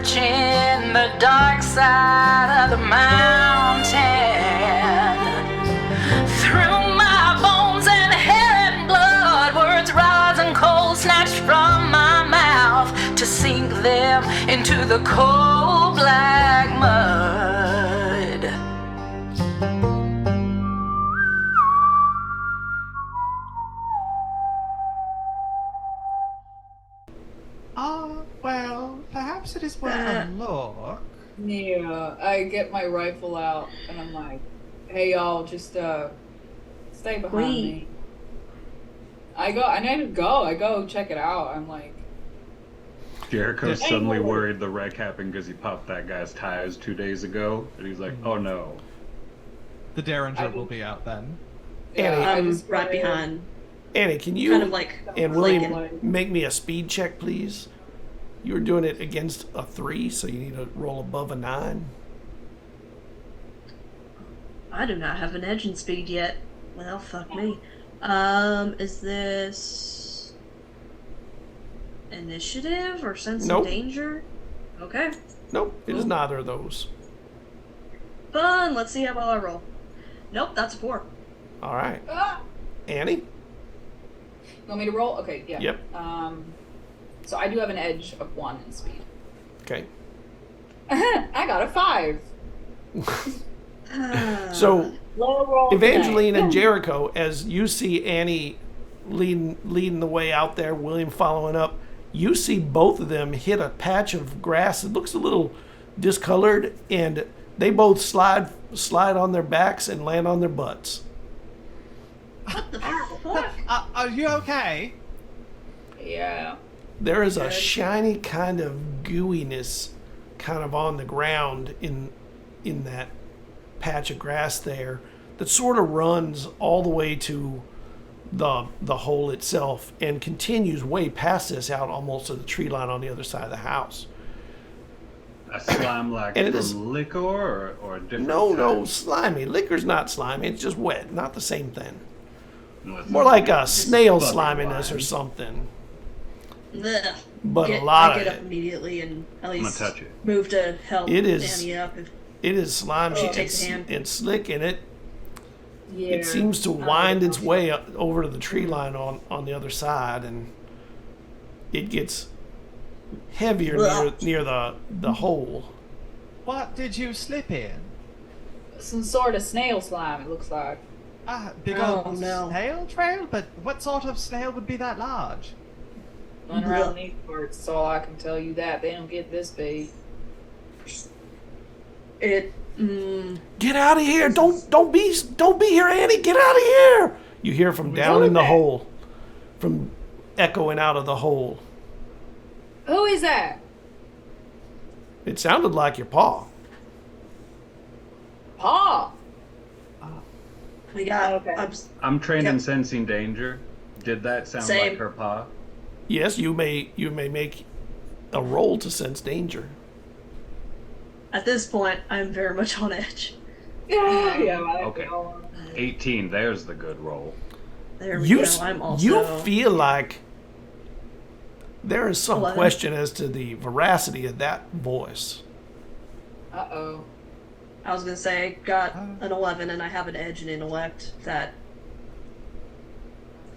searching the dark side of the mountain. Through my bones and hair and blood, words rise and cold snatched from my mouth to sink them into the cold black mud. Well, perhaps it is worth a look. Yeah, I get my rifle out and I'm like, hey y'all, just stay behind me. I go check it out. I'm like, Jericho's suddenly worried the wreck happened because he popped that guy's tires 2 days ago, and he's like, oh no. The Derringer will be out then. yeah, I'm right behind. Annie, can you Kind of like and flanking. William make me a speed check, please? You were doing it against a 3, so you need to roll above a 9. I do not have an edge in speed yet. Well, fuck me. Is this initiative or sense Nope. of danger? Okay. Nope, it is neither of those. Fun. Let's see how well I roll. Nope, that's a 4. All right. ah! Annie? You want me to roll? Okay, yeah. Yep. So I do have an edge of 1 in speed. Okay. I got a 5. So, Low roll Evangeline today. and Jericho, as you see Annie leading the way out there, William following up, you see both of them hit a patch of grass that looks a little discolored, and they both slide on their backs and land on their butts. What the fuck? Are you okay? Yeah. There is a shiny kind of gooiness kind of on the ground in that patch of grass there that sort of runs all the way to the hole itself and continues way past this out almost to the tree line on the other side of the house. A slime like And it from is- liquor or a different No, type? slimy. Liquor's not slimy. It's just wet. Not the same thing. No, it's More not. like a snail Fucking sliminess or lime. something. Ugh. But a I lot get of up it. immediately and at gonna least touch it. move to help It is- Annie up. It is slimy. She takes a hand. It's slick, and it Yeah. it seems to wind its way up over to the tree line on the other side, and it gets heavier near the hole. What did you slip in? Some sort of snail slime, it looks like. Big Oh, old no. snail trail? But what sort of snail would be that large? Run around these parts, that's all I can tell you that. They don't get this big. It. Get out of here! Don't be here, Annie! Get out of here! You hear from down in the hole, from echoing out of the hole. Who is that? It sounded like your paw. Paw! We got. Okay. I'm trained in Yep. sensing danger. Did that sound Same. like her paw? Yes, you may make a roll to sense danger. At this point, I'm very much on edge. Yeah, Okay. 18, there's the good roll. There we You go. I'm also. you feel like there is some 11. question as to the veracity of that voice. Uh-oh. I was gonna say I got an 11 and I have an edge in intellect that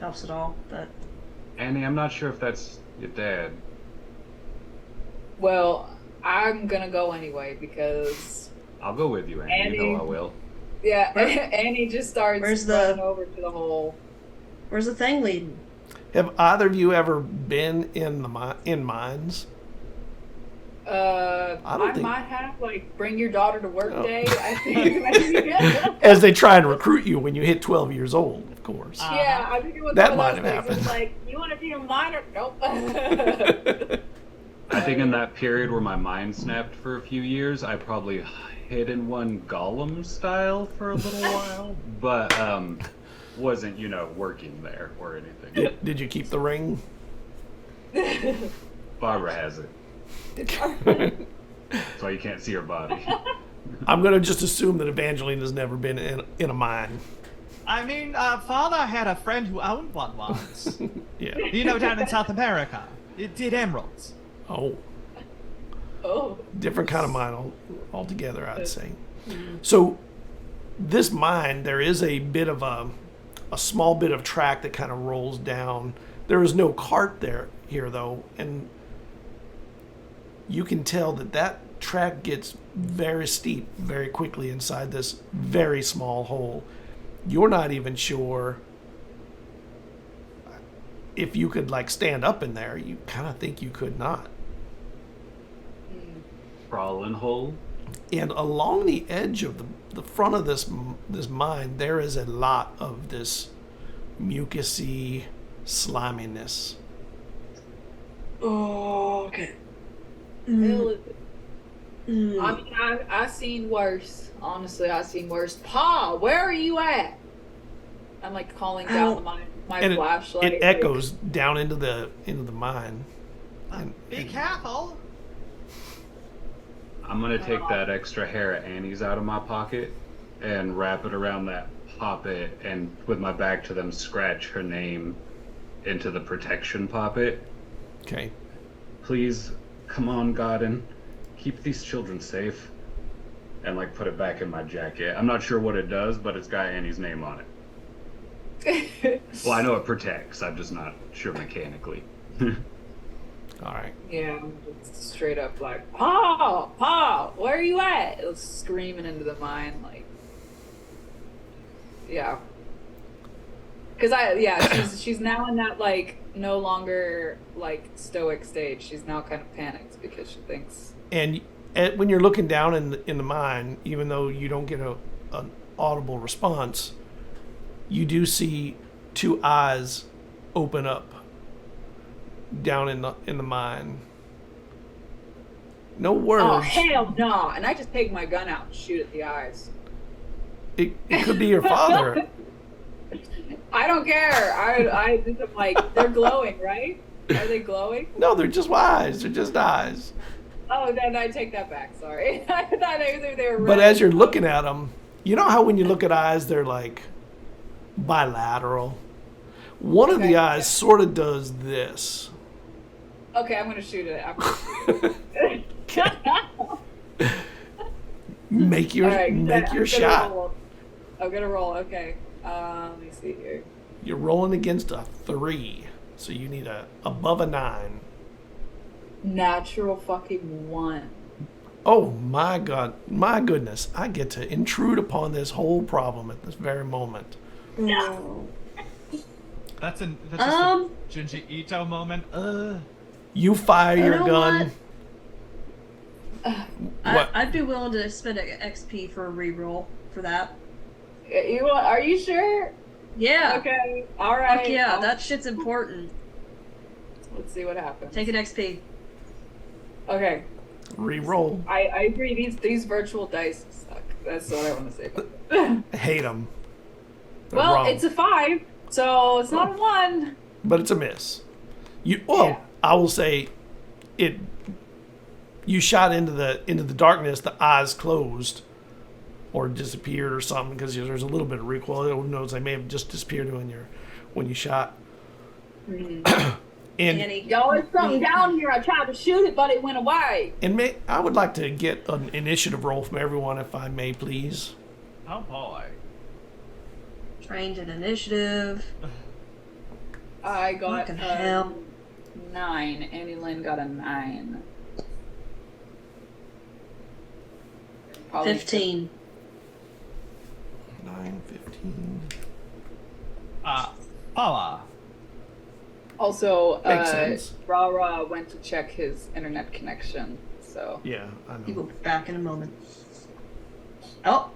helps at all, but Annie, I'm not sure if that's your dad. Well, I'm gonna go anyway because I'll go with you, Annie. You know I will. yeah, Annie just starts Where's the- running over to the hole. where's the thing leading? Have either of you ever been in mines? I don't think- might have like bring your daughter to work Oh. day. I think maybe. As they try and recruit you when you hit 12 years old, of course. Yeah, I think it was That one might of have those things. It's happened. like, you want to be a miner? Nope. I think in that period where my mind snapped for a few years, I probably hid in one Gollum style for a little while, but wasn't, working there or anything. Did you keep the ring? Barbara has it. That's why you can't see her body. I'm going to just assume that Evangeline has never been in a mine. I mean, Father had a friend who owned one once. Yeah. Down in South America. It did emeralds. Oh. Oh. Different kind of mine altogether, I'd say. So this mine, there is a bit of a small bit of track that kind of rolls down. There is no cart here though, and you can tell that track gets very steep very quickly inside this very small hole. You're not even sure if you could like stand up in there. You kind of think you could not. Crawling hole. And along the edge of the front of this mine, there is a lot of this mucusy sliminess. Oh, okay. I mean, I seen worse. Honestly, I seen worse. Pa, where are you at? I'm like calling down my And flashlight. It echoes down into the mine. Be careful. I'm gonna take that extra hair of Annie's out of my pocket and wrap it around that poppet, and with my back to them, scratch her name into the protection poppet. Okay. Please, come on, Godin, keep these children safe. And like put it back in my jacket. I'm not sure what it does, but it's got Annie's name on it. Well, I know it protects. I'm just not sure mechanically. All right. Yeah, I'm just straight up like, Pa, where are you at? It was screaming into the mine, like, yeah. Because she's now in that like no longer like stoic stage. She's now kind of panicked because she thinks. And when you're looking down in the mine, even though you don't get an audible response, you do see two eyes open up down in the mine. No words. Oh hell no! And I just take my gun out and shoot at the eyes. It could be your father. I don't care. I think I'm like, they're glowing, right? Are they glowing? No, they're just eyes. They're just eyes. Oh, then I take that back. Sorry. I thought they were red. But as you're looking at them, you know how when you look at eyes, they're like bilateral. One of the eyes sort of does this. Okay, I'm gonna shoot it after. Make your shot. I'm gonna roll. Okay. Let me see here. You're rolling against a 3, so you need above a 9. Natural fucking 1. Oh my god, my goodness! I get to intrude upon this whole problem at this very moment. No. That's just a Junji Ito moment. You fire your know gun. What? I'd be willing to spend an XP for a reroll for that. Are you sure? Yeah. Okay. All right. Fuck yeah, that shit's important. Let's see what happens. Take an XP. Okay. Reroll. I agree. These virtual dice suck. That's what I want to say about it. I hate them. Well, wrong. it's a 5, so it's not a 1. But it's a miss. I will say, you shot into the darkness. The eyes closed, or disappeared, or something, because there's a little bit of recoil. Who knows? They may have just disappeared when you shot. Mm-hmm. And Yo, it's something down here. I tried to shoot it, but it went away. I would like to get an initiative roll from everyone, if I may, please. Oh boy. Trained in initiative. I got Fucking hell. 9. Annie-Lynn got a 9. Probably 15. 9, 15. Paula. Also, Makes sense. Rahrah went to check his internet connection, so. Yeah, I You go know. back in a moment. Oh,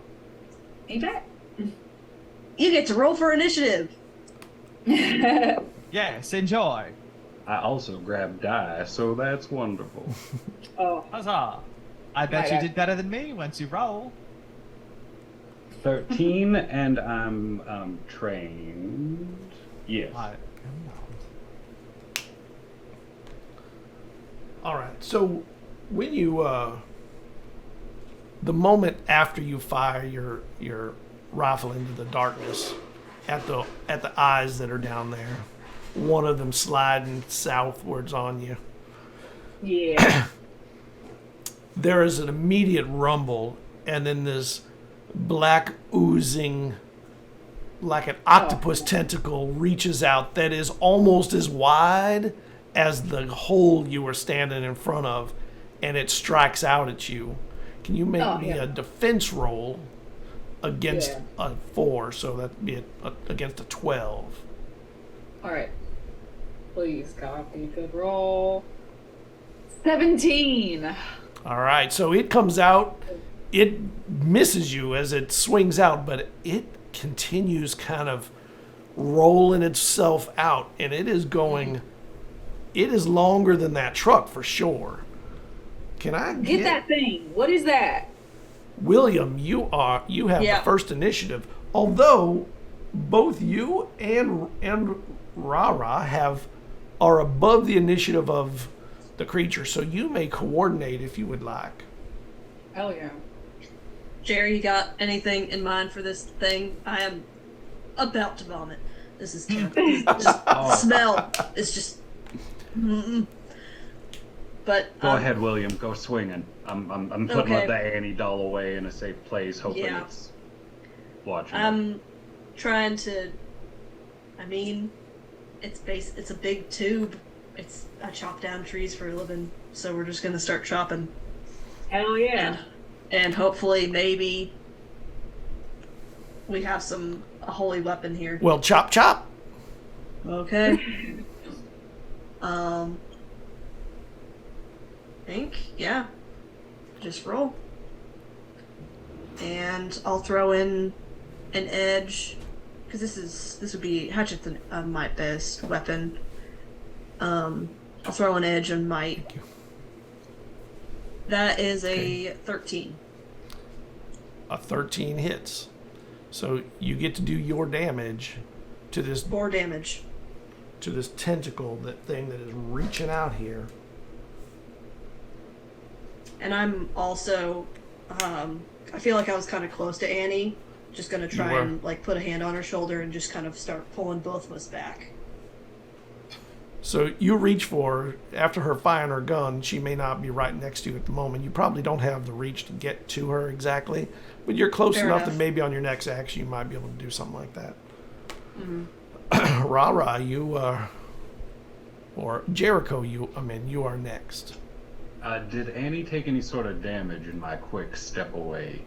Ain't that? you get to roll for initiative. Yes, enjoy. I also grabbed die, so that's wonderful. Oh, Huzzah. I bet Right, you I- did better than me once you roll. 13, and I'm trained. Yes. I am All right. So when you the moment after you fire your rifle into the darkness at the eyes that are down there, one of them sliding southwards on you. yeah. there is an immediate rumble, and then this black oozing, like an octopus tentacle, reaches out that is almost as wide as the hole you were standing in front of, and it strikes out at you. Can you make me a defense roll against a 4? So that'd be against a 12. All right. Please, God, be a good roll. 17. All right, so it comes out. It misses you as it swings out, but it continues kind of rolling itself out, and it is going. It is longer than that truck for sure. Can I get that thing? What is that? William, you have the first initiative. Although both you and Rahrah are above the initiative of the creature, so you may coordinate if you would like. Hell yeah. Jerry, you got anything in mind for this thing? I am about to vomit. This is terrible. Smell is just. Mm-mm. But go ahead, William. Go swinging. I'm putting the Annie doll away in a safe place, hoping it's watching. I'm trying to. I mean, it's a big tube. I chop down trees for a living, so we're just gonna start chopping. Hell yeah! And hopefully, maybe we have a holy weapon here. Well, chop chop. Okay. Just roll. And I'll throw in an edge, because this would be hatchet's my best weapon. I'll throw an edge on might. That is a 13. A 13 hits. So you get to do your damage to this 4 damage. To this tentacle, that thing that is reaching out here. And I'm also, I feel like I was kind of close to Annie. Just gonna try and put a hand on her shoulder and just kind of start pulling both of us back. So you reach for her. After her firing her gun, she may not be right next to you at the moment. You probably don't have the reach to get to her exactly, but you're close enough that maybe on your next action you might be able to do something like that. Mm-hmm. Rahrah, you or Jericho, you are next. Did Annie take any sort of damage in my quick step away?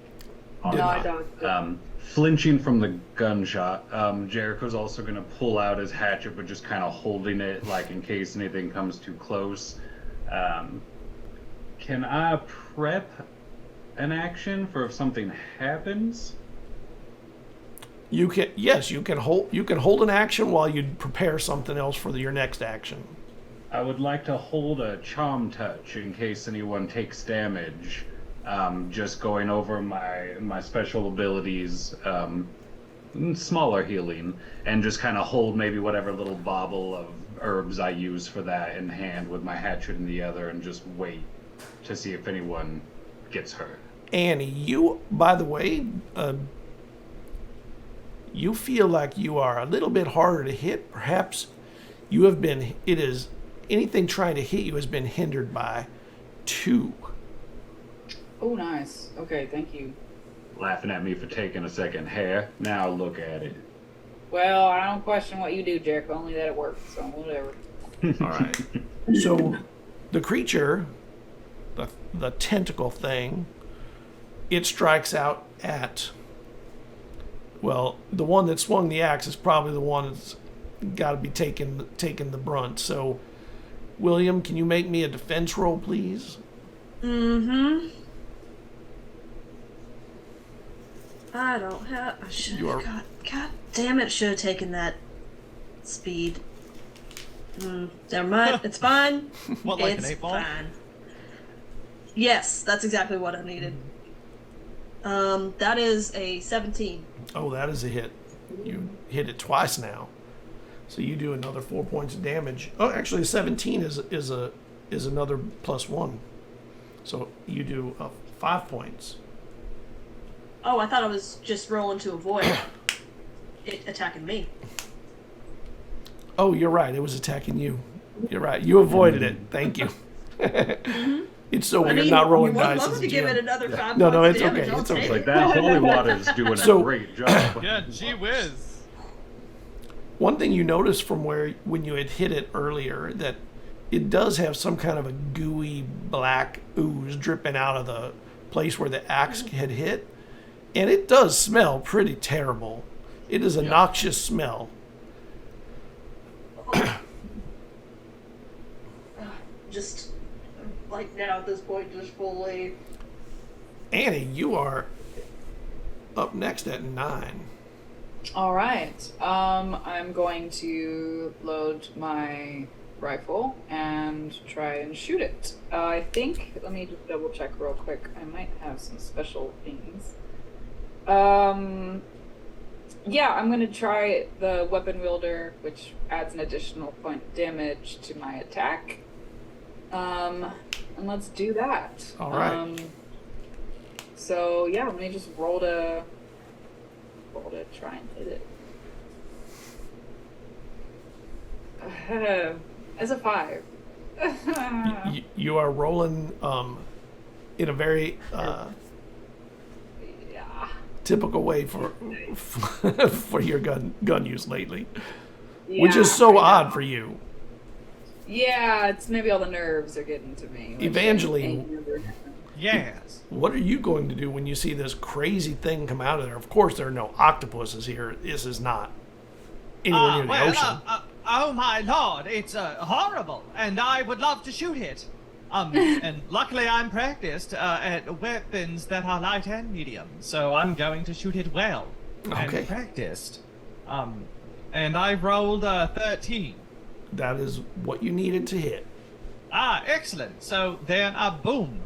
No, I don't. Flinching from the gunshot, Jericho's also going to pull out his hatchet, but just kind of holding it, like in case anything comes too close. Can I prep an action for if something happens? You can hold an action while you prepare something else for your next action. I would like to hold a charm touch in case anyone takes damage. Just going over my special abilities, smaller healing, and just kind of hold maybe whatever little bauble of herbs I use for that in hand with my hatchet in the other, and just wait to see if anyone gets hurt. Annie, you, by the way, you feel like you are a little bit harder to hit. Perhaps anything trying to hit you has been hindered by 2. Oh, nice. Okay, thank you. Laughing at me for taking a second hair. Now look at it. Well, I don't question what you do, Jericho, only that it works, so whatever. All right. So the creature, the tentacle thing, it strikes out at, well, the one that swung the axe is probably the one that's got to be taking the brunt. So, William, can you make me a defense roll, please? Mm-hmm. I don't have. I should have got. God damn it! Should have taken that speed. Never mind. It's fine. What, like an 8-ball? Fine. Yes, that's exactly what I needed. That is a 17. Oh, that is a hit. You hit it twice now, so you do another 4 points of damage. Oh, actually, 17 is another +1, so you do 5 points. Oh, I thought I was just rolling to avoid it attacking me. Oh, you're right. It was attacking you. You're right. You avoided it. Thank you. It's so I weird mean, not rolling you're dice welcome as a to give it GM. another 5 No, no, points it's of damage. okay, I'll it's take okay. Like it. that holy water's doing So- a great job. Yeah, gee whiz. One thing you noticed from when you had hit it earlier, that it does have some kind of a gooey black ooze dripping out of the place where the axe had hit. And it does smell pretty terrible. It is a noxious smell. Just, like now at this point, just fully. Annie, you are up next at 9. All right. I'm going to load my rifle and try and shoot it. I think. Let me just double check real quick. I might have some special things. Yeah, I'm gonna try the weapon wielder, which adds an additional point of damage to my attack. And let's do that. All right. So yeah, let me just roll to try and hit it. As a 5. You are rolling in a very Yeah. typical way for your gun use lately, which Yeah, is so I odd know. for you. Yeah, it's maybe all the nerves are getting to me. which Evangeline. ain't never- Yes. What are you going to do when you see this crazy thing come out of there? Of course, there are no octopuses here. This is not anywhere near the ocean. Oh my lord, it's horrible, and I would love to shoot it. And luckily I'm practiced at weapons that are light and medium, so I'm going to shoot it well. Okay. And practiced. And I rolled 13. That is what you needed to hit. Ah, excellent. So then, boom.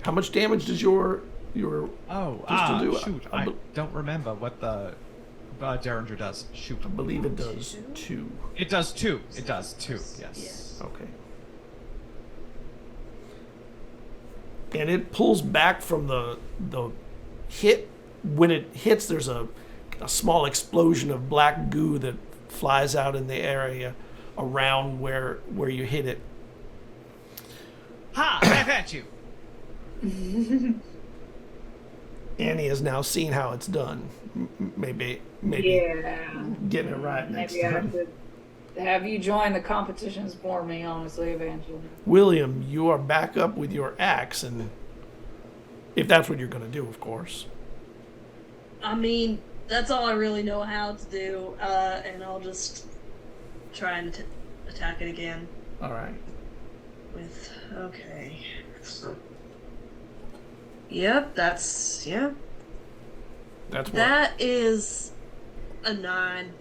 How much damage does your Oh, pistol do? shoot. I don't remember what the Derringer does. Shoot. I believe it does 2. It does 2. It does 2, yes. Yes. Okay. And it pulls back from the hit. When it hits, there's a small explosion of black goo that flies out in the area around where you hit it. Ha! Back at you. Annie has now seen how it's done. Maybe Yeah. getting it right next Maybe I time. have to have you join the competitions for me, honestly, Evangeline. William, you are back up with your axe, and if that's what you're going to do, of course. I mean, that's all I really know how to do, and I'll just try and attack it again All right. with, okay. Yep, that's, yeah. That's what That is a 9.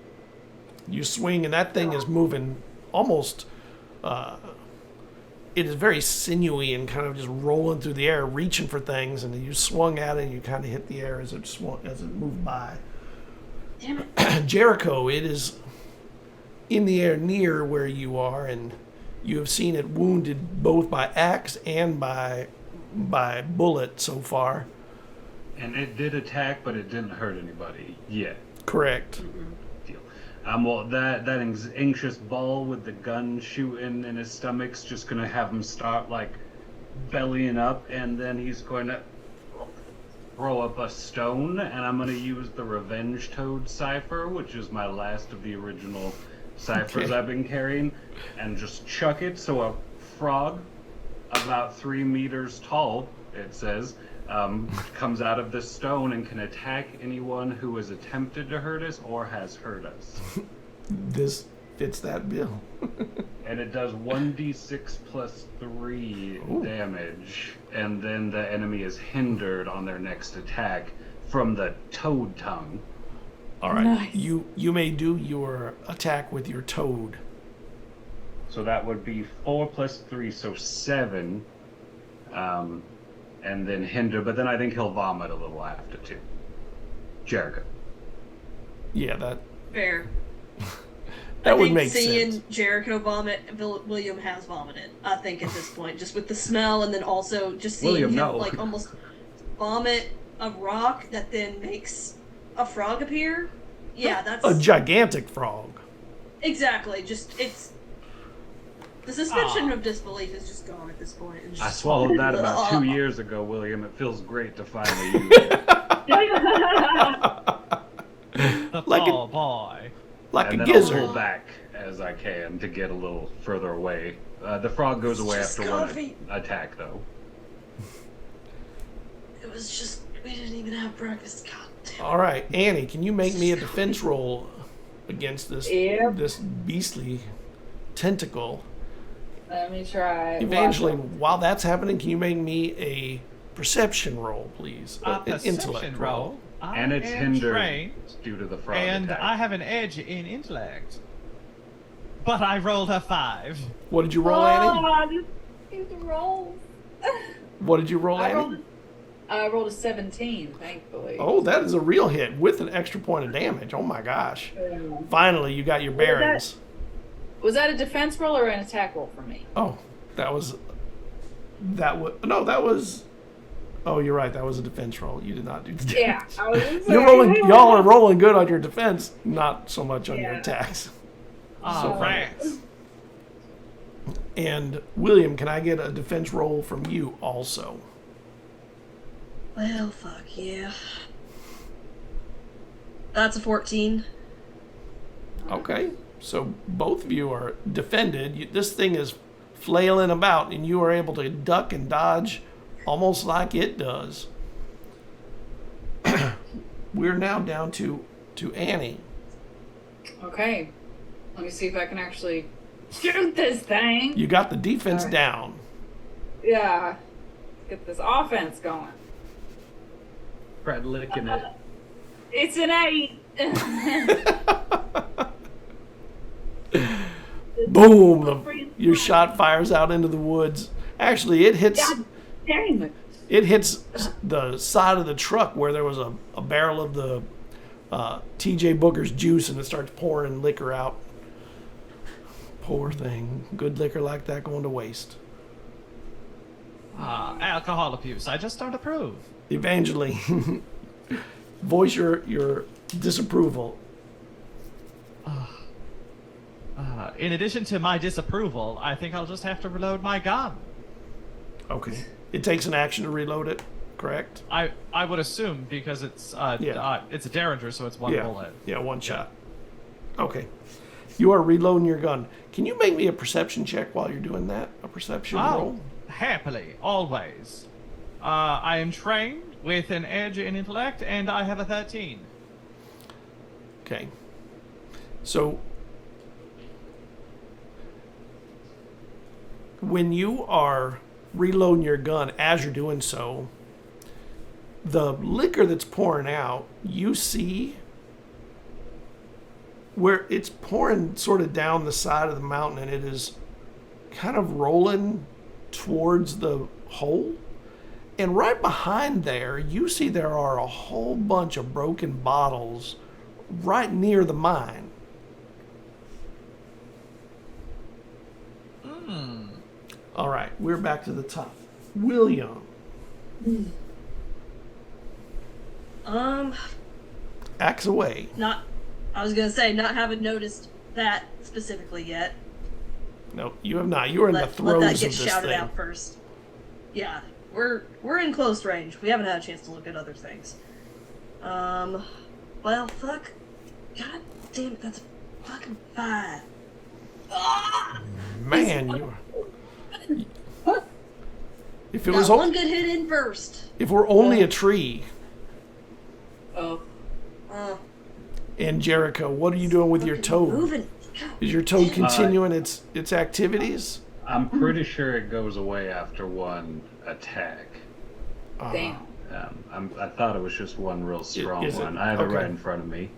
you swing, and that thing is moving almost. It is very sinewy and kind of just rolling through the air, reaching for things, and you swung at it, and you kind of hit the air as it moved by. Damn it. Jericho, it is in the air near where you are, and you have seen it wounded both by axe and by bullet so far. And it did attack, but it didn't hurt anybody yet. Correct. Deal. Well, that anxious ball with the gun shooting in his stomach's just gonna have him start like bellying up, and then he's going to throw up a stone, and I'm gonna use the Revenge Toad Cypher, which is my last of the original ciphers Okay. I've been carrying, and just chuck it so a frog about 3 meters tall, it says, comes out of this stone and can attack anyone who has attempted to hurt us or has hurt us. This fits that bill. And it does 1d6 plus 3 Ooh. damage, and then the enemy is hindered on their next attack from the toad tongue. All right. Nice. You may do your attack with your toad. So that would be 4 plus 3, so 7. And then hinder, but then I think he'll vomit a little after too. Jericho. Yeah, that Fair. would think make seeing sense. Jericho vomit, William has vomited, I think, at this point, just with the smell, and then also just seeing William, him no. like almost vomit a rock that then makes a frog appear. Yeah, that's A gigantic frog. exactly. Just it's The suspension of disbelief is just gone at this point. It's I just- swallowed that about 2 years ago, William. It feels great to finally use it. The Like a- poor boy. Like And a then I'll gizzard. pull back as I can to get a little further away. The frog goes away Just after one coffee. attack, though. It was just, we didn't even have breakfast. God damn. All right, Annie, can you make me a defense roll against this Yep. this beastly tentacle? Let me try. Evangeline, while that's happening, can you make me a perception roll, please? A An intellect perception roll. roll. I And it's am hindered trained, due to the frog and attack. I have an edge in intellect. But I rolled a 5. What did you roll, Annie? I just used the rolls. What did you roll, I Annie? rolled a 17, thankfully. Oh, that is a real hit with an extra point of damage. Oh my gosh. Finally, you got your bearings. Was that a defense roll or an attack roll for me? Oh, that was. Oh, you're right. That was a defense roll. You did not do the damage. Yeah, I was just You're like- rolling. Y'all are rolling good on your defense, not so much on your Yeah. attacks. Oh, rats. And William, can I get a defense roll from you also? Well, fuck yeah. That's a 14. Okay, so both of you are defended. This thing is flailing about, and you are able to duck and dodge almost like it does. We're now down to Annie. Okay. Let me see if I can actually shoot this thing. You got the defense All right. down. Yeah. Get this offense going. Fred licking it. It's an 8. Boom! Your shot fires out into the woods. Actually, it hits. God damn it. It hits the side of the truck where there was a barrel of the T.J. Booker's juice, and it starts pouring liquor out. Poor thing. Good liquor like that going to waste. Alcohol abuse. I just don't approve. Evangeline, voice your disapproval. In addition to my disapproval, I think I'll just have to reload my gun. Okay. It takes an action to reload it, correct? I would assume because it's it's a Derringer, so it's one bullet. Yeah, one shot. Okay. You are reloading your gun. Can you make me a perception check while you're doing that? A perception roll? Happily, always. I am trained with an edge in intellect, and I have a 13. Okay. So, when you are reloading your gun, as you're doing so, the liquor that's pouring out, you see where it's pouring sort of down the side of the mountain, and it is kind of rolling towards the hole. And right behind there, you see there are a whole bunch of broken bottles right near the mine. All right, we're back to the top. William. Axe away. I was gonna say, not having noticed that specifically yet. No, you have not. You are in the Let throes that of get this shouted thing. out first. Yeah, we're in close range. We haven't had a chance to look at other things. Well, fuck. God damn it, that's a fucking 5. Man, you are. If it Got was one good hit in first. if we're only a tree. Oh. And Jericho, what are you doing with your toad? Moving. God. Is your toad continuing its activities? I'm pretty sure it goes away after one attack. Damn. I thought it was just one real strong is it? one. I have it Okay. right in front of me.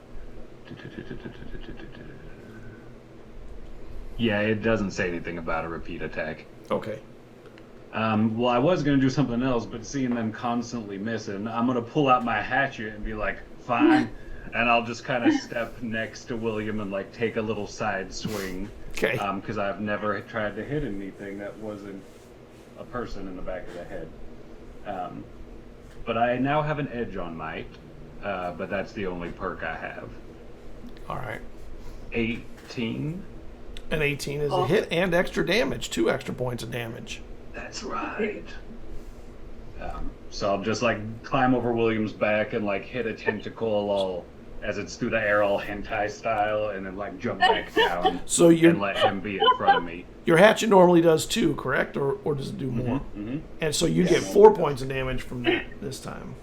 Yeah, it doesn't say anything about a repeat attack. Okay. Well, I was going to do something else, but seeing them constantly missing, I'm going to pull out my hatchet and be like, fine. And I'll just kind of step next to William and like take a little side swing. Okay. Because I've never tried to hit anything that wasn't a person in the back of the head. But I now have an edge on might, but that's the only perk I have. All right. 18. An 18 is a hit and extra damage, 2 extra points of damage. That's right. So I'll just like climb over William's back and like hit a tentacle all as it's through the air, all hentai style, and then like jump back down. So and let him be in front of me. Your hatchet normally does 2, correct? Or does it do more? Mm-hmm. And so you get 4 points of damage from that this time.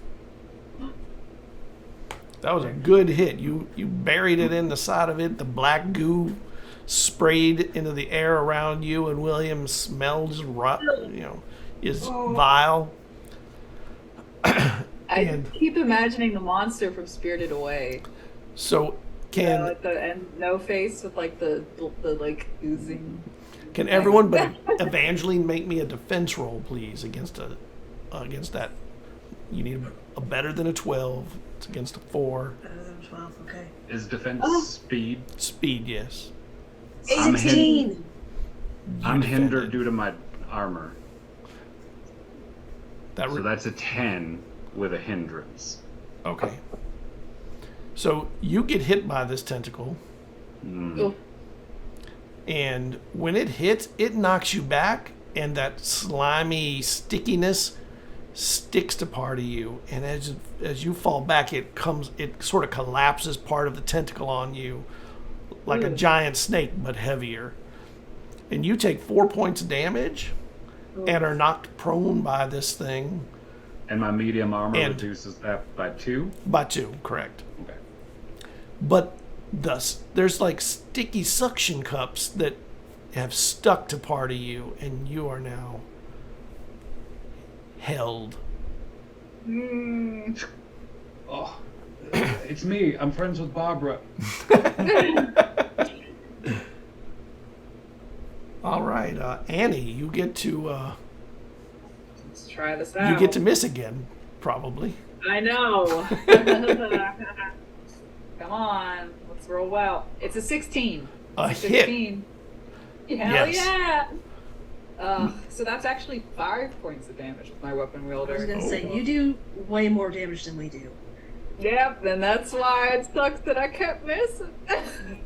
That was a good hit. You buried it in the side of it. The black goo sprayed into the air around you, and William smells, is vile. I keep imagining the monster from Spirited Away. So can and no face with like the like oozing. Can everyone but Evangeline make me a defense roll, please, against that? You need a better than a 12. It's against a 4. Better than 12, okay. Is defense speed? Speed, yes. 18! I'm hindered due to my armor. So that's a 10 with a hindrance. Okay. So you get hit by this tentacle. And when it hits, it knocks you back, and that slimy stickiness sticks to part of you. And as you fall back, it sort of collapses part of the tentacle on you, like a giant snake, but heavier. And you take 4 points of damage and are knocked prone by this thing. And my medium armor reduces that by 2? By 2, correct. Okay. But there's like sticky suction cups that have stuck to part of you, and you are now held. Oh, it's me. I'm friends with Barbara. All right, Annie, you get to Let's try this out. you get to miss again, probably. I know. Come on, let's roll well. It's a 16. A hit. 16. Hell Yes. yeah! So that's actually 5 points of damage with my weapon I was wielder. gonna say, you do way more damage than we do. Yep, and that's why it sucks that I kept missing.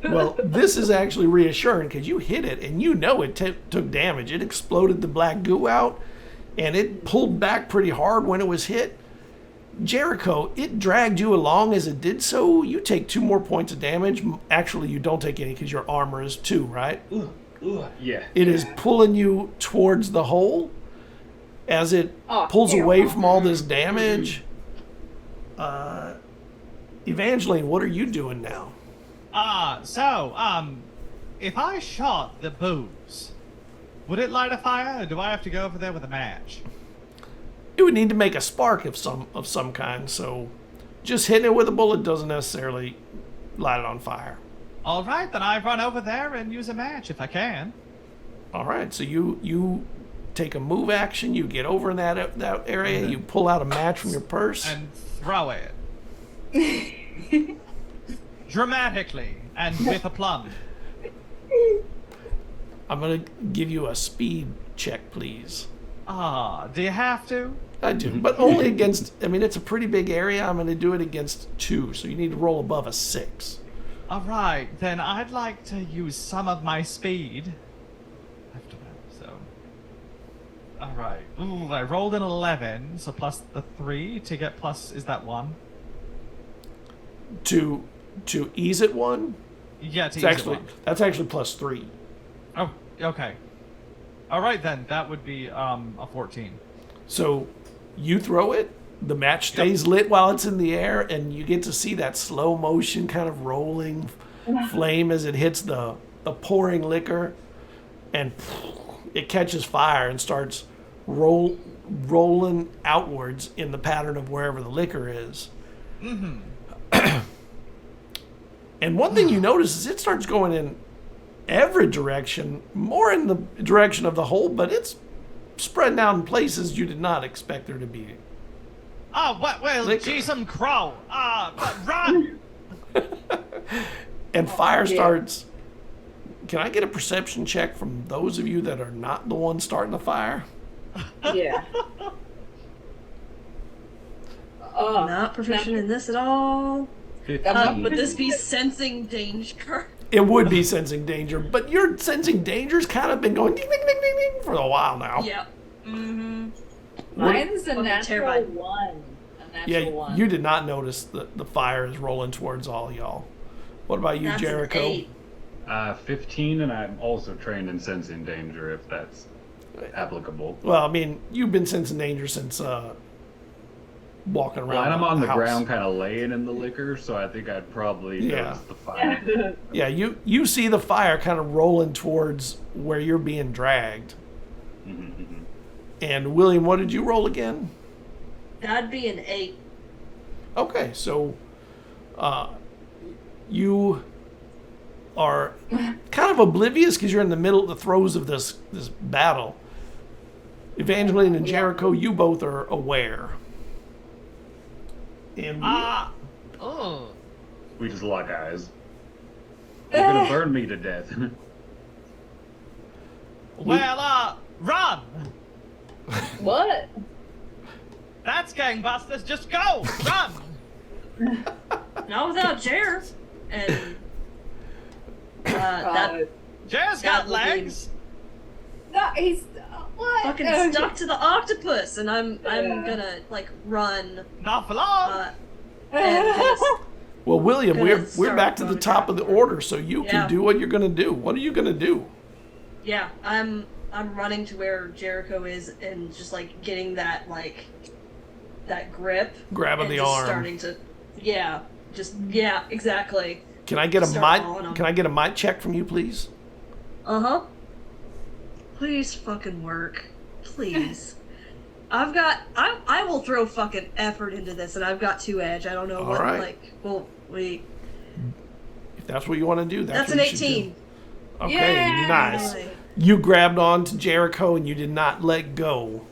Well, this is actually reassuring because you hit it and you know it took damage. It exploded the black goo out, and it pulled back pretty hard when it was hit. Jericho, it dragged you along as it did so. You take 2 more points of damage. Actually, you don't take any because your armor is 2, right? Yeah. It is pulling you towards the hole as it pulls away from all this damage. Evangeline, what are you doing now? If I shot the booze, would it light a fire, or do I have to go over there with a match? It would need to make a spark of some kind, so just hitting it with a bullet doesn't necessarily light it on fire. All right, then I run over there and use a match if I can. All right, so you take a move action, you get over in that area, you pull out a match from your purse. And throw it. Dramatically and with aplomb. I'm going to give you a speed check, please. Do you have to? I do, but only against, it's a pretty big area. I'm going to do it against 2, so you need to roll above a 6. All right, then I'd like to use some of my speed. All right. Ooh, I rolled an 11, so plus the 3 to get plus. Is that 1? To ease it 1? Yeah, to it's ease actually it 1. That's actually plus 3. Oh, okay. All right then, that would be a 14. So you throw it. The match stays lit while it's in the air, and you get to see that slow motion kind of rolling flame as it hits the pouring liquor, and it catches fire and starts rolling outwards in the pattern of wherever the liquor is. Mm-hmm. And one thing you notice is it starts going in every direction, more in the direction of the hole, but it's spreading out in places you did not expect there to be. Oh, well, Jason Crow. Run! And fire starts. Can I get a perception check from those of you that are not the ones starting the fire? Yeah. Not proficient in this at all. 15. Would this be sensing danger? It would be sensing danger, but your sensing danger's kind of been going ding, ding, ding, ding, ding for a while now. Yeah. Mm-hmm. Mine's a Fucking natural terrified. one. A natural Yeah, one. you did not notice the fire is rolling towards all y'all. What about you, That's an Jericho? 8. 15, and I'm also trained in sensing danger, if that's applicable. Well, I mean, you've been sensing danger since walking around. Well, and I'm on the house. ground kind of laying in the liquor, so I think I'd probably notice the fire. Yeah, you see the fire kind of rolling towards where you're being dragged. Mm-hmm. And William, what did you roll again? That'd be an 8. Okay, so you are kind of oblivious because you're in the middle of the throes of this battle. Evangeline and Jericho, you both are aware. And Oh. We just lock eyes. You're gonna burn me to death. Well, run! What? That's gangbusters. Just go! Run! Not without Jer. And that Jer's That got will be- legs. No, he's what? fucking stuck to the octopus, and I'm gonna like run Not for long. and just, well, William, Gonna we're start back to the going top of the order, so you Yeah. can do what you're gonna do. What are you gonna do? yeah, I'm running to where Jericho is and just like getting that grip. Grabbing and the just arm. starting to exactly. Can I get a Start following him. might? Can I get a might check from you, please? Uh-huh. Please fucking work. Please. I will throw fucking effort into this, and I've got 2 edge. I don't know All what right. wait. If that's what you want to do, That's what an you should do. 18. Okay, Yay! nice. You grabbed on to Jericho and you did not let go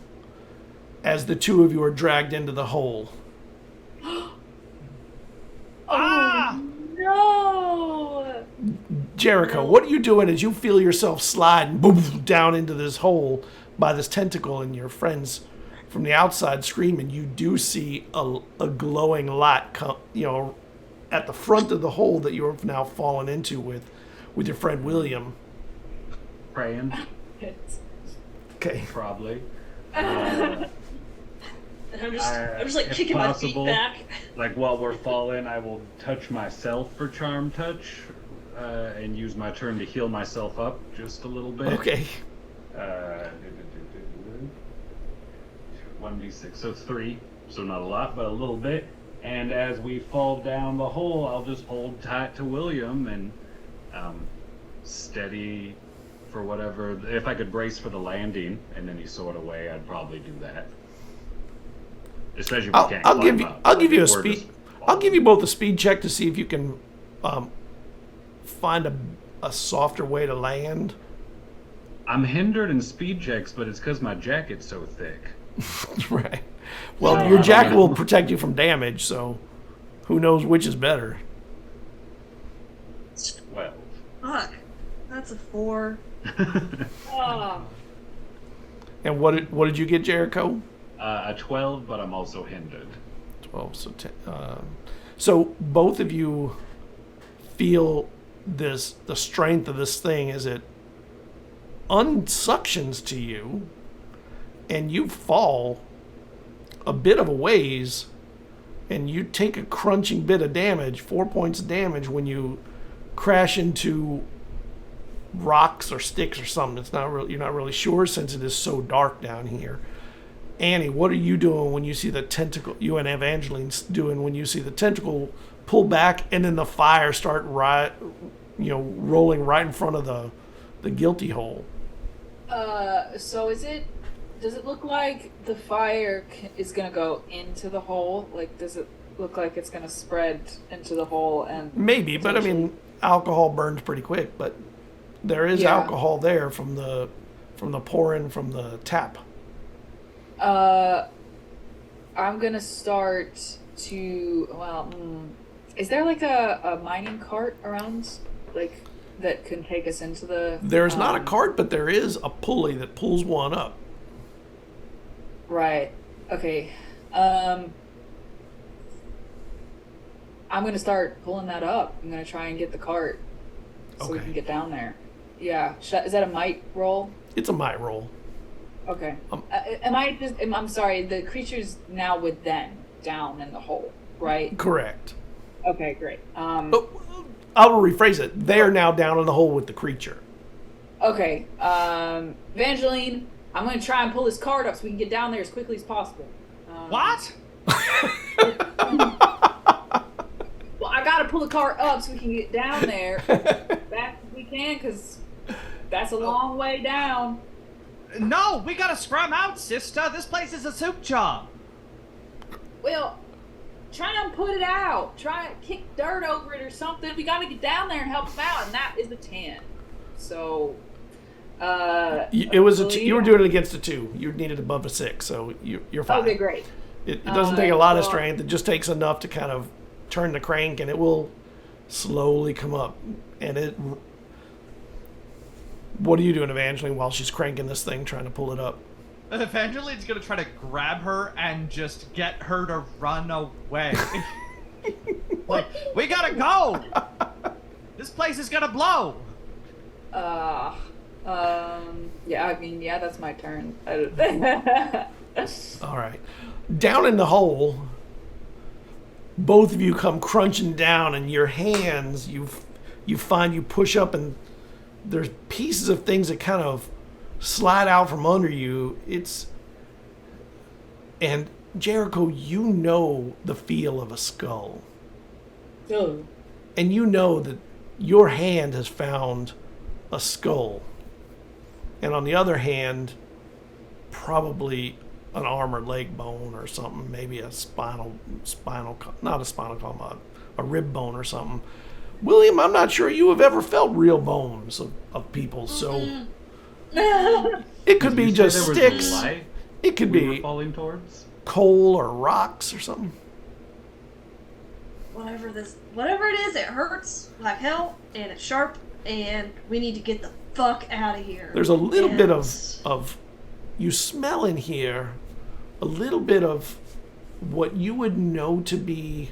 as the two of you are dragged into the hole. Ah! No. Jericho, what are you doing as you feel yourself sliding boom, down into this hole by this tentacle, and your friends from the outside screaming? You do see a glowing light come, at the front of the hole that you're now fallen into with your friend William. Praying, Okay. probably. And I'm just like If kicking possible, my feet back. Like while we're falling, I will touch myself for charm touch, and use my turn to heal myself up just a little bit. Okay. 1d6, so 3, so not a lot, but a little bit. And as we fall down the hole, I'll just hold tight to William and steady for whatever. If I could brace for the landing in any sort of way, I'd probably do that. Especially if we can't I'll climb give you. up. I'll give you a Or speed. just I'll give you both a speed check to see if you can find a softer way to land. I'm hindered in speed checks, but it's because my jacket's so thick. Right. Well, your jacket will protect you from damage, so who knows which is better. 12. Fuck. That's a 4. Oh. And what did you get, Jericho? A 12, but I'm also hindered. 12. So so both of you feel the strength of this thing as it unsuctions to you, and you fall a bit of a ways, and you take a crunching bit of damage, 4 points of damage, when you crash into rocks or sticks or something. It's not really, you're not really sure since it is so dark down here. Annie, what are you doing when you see the tentacle? You and Evangeline's doing when you see the tentacle pull back and then the fire start rolling right in front of the guilty hole. So does it look like the fire is gonna go into the hole? Like, does it look like it's gonna spread into the hole and Maybe, but I mean, alcohol burns pretty quick. But there is Yeah. alcohol there from the pouring from the tap. I'm gonna start to is there like a mining cart around, like, that can take us into the? There's not a cart, but there is a pulley that pulls one up. Right. Okay. I'm gonna start pulling that up. I'm gonna try and get the cart. so we Okay. can get down there. Yeah. Is that a might roll? It's a might roll. Okay. I'm sorry. The creature's now with them down in the hole, right? Correct. Okay, great. Oh, I will rephrase it. They are now down in the hole with the creature. Okay. Evangeline, I'm going to try and pull this cart up so we can get down there as quickly as possible. What? Well, I got to pull the cart up so we can get down there fast as we can, because that's a long way down. No, we gotta scrum out, sister. This place is a soup job. Well, try and put it out. Try and kick dirt over it or something. We got to get down there and help them out, and that is a 10. So, It was you were doing it against a 2. You needed above a 6, so you're fine. Okay, great. It doesn't take a lot of strength. It just takes enough to kind of turn the crank, and it will slowly come up. And it. What are you doing, Evangeline, while she's cranking this thing, trying to pull it up? Evangeline's gonna try to grab her and just get her to run away. Like, we gotta go! This place is gonna blow! Yeah, I mean, yeah, that's my turn. All right. Down in the hole, both of you come crunching down, and your hands, you find you push up, and there's pieces of things that kind of slide out from under you. And Jericho, you know the feel of a skull. Oh. And you know that your hand has found a skull. And on the other hand, probably an arm or leg bone or something, maybe a not a spinal column, a rib bone or something. William, I'm not sure you have ever felt real bones of people, so it could be just sticks. It could be falling towards coal or rocks or something. Whatever it is, it hurts like hell, and it's sharp, and we need to get the fuck out of here. There's a little bit of you smell in here, a little bit of what you would know to be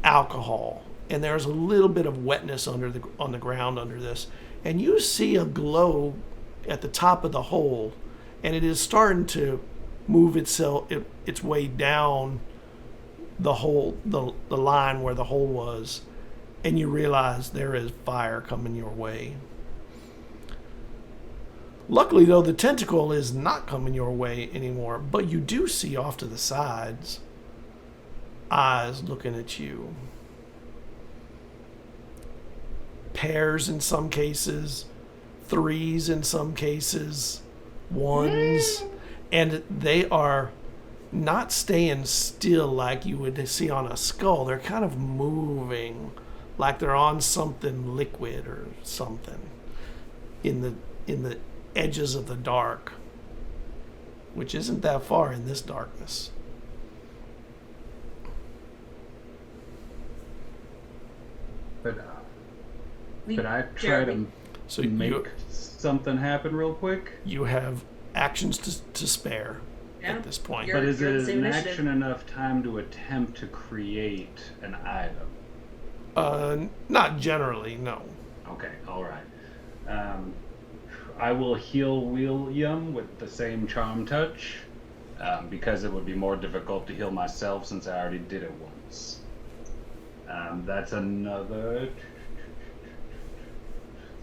alcohol, and there's a little bit of wetness on the ground under this, and you see a glow at the top of the hole, and it is starting to move its way down the hole, the line where the hole was, and you realize there is fire coming your way. Luckily, though, the tentacle is not coming your way anymore, but you do see off to the sides eyes looking at you. Pairs in some cases, 3s in some cases, 1s, and they are not staying still like you would see on a skull. They're kind of moving like they're on something liquid or something in the edges of the dark, which isn't that far in this darkness. Could I try to make something happen real quick? You have actions to spare at this point. But is it an action enough time to attempt to create an item? Not generally, no. Okay, all right. I will heal William with the same charm touch, because it would be more difficult to heal myself since I already did it once. That's another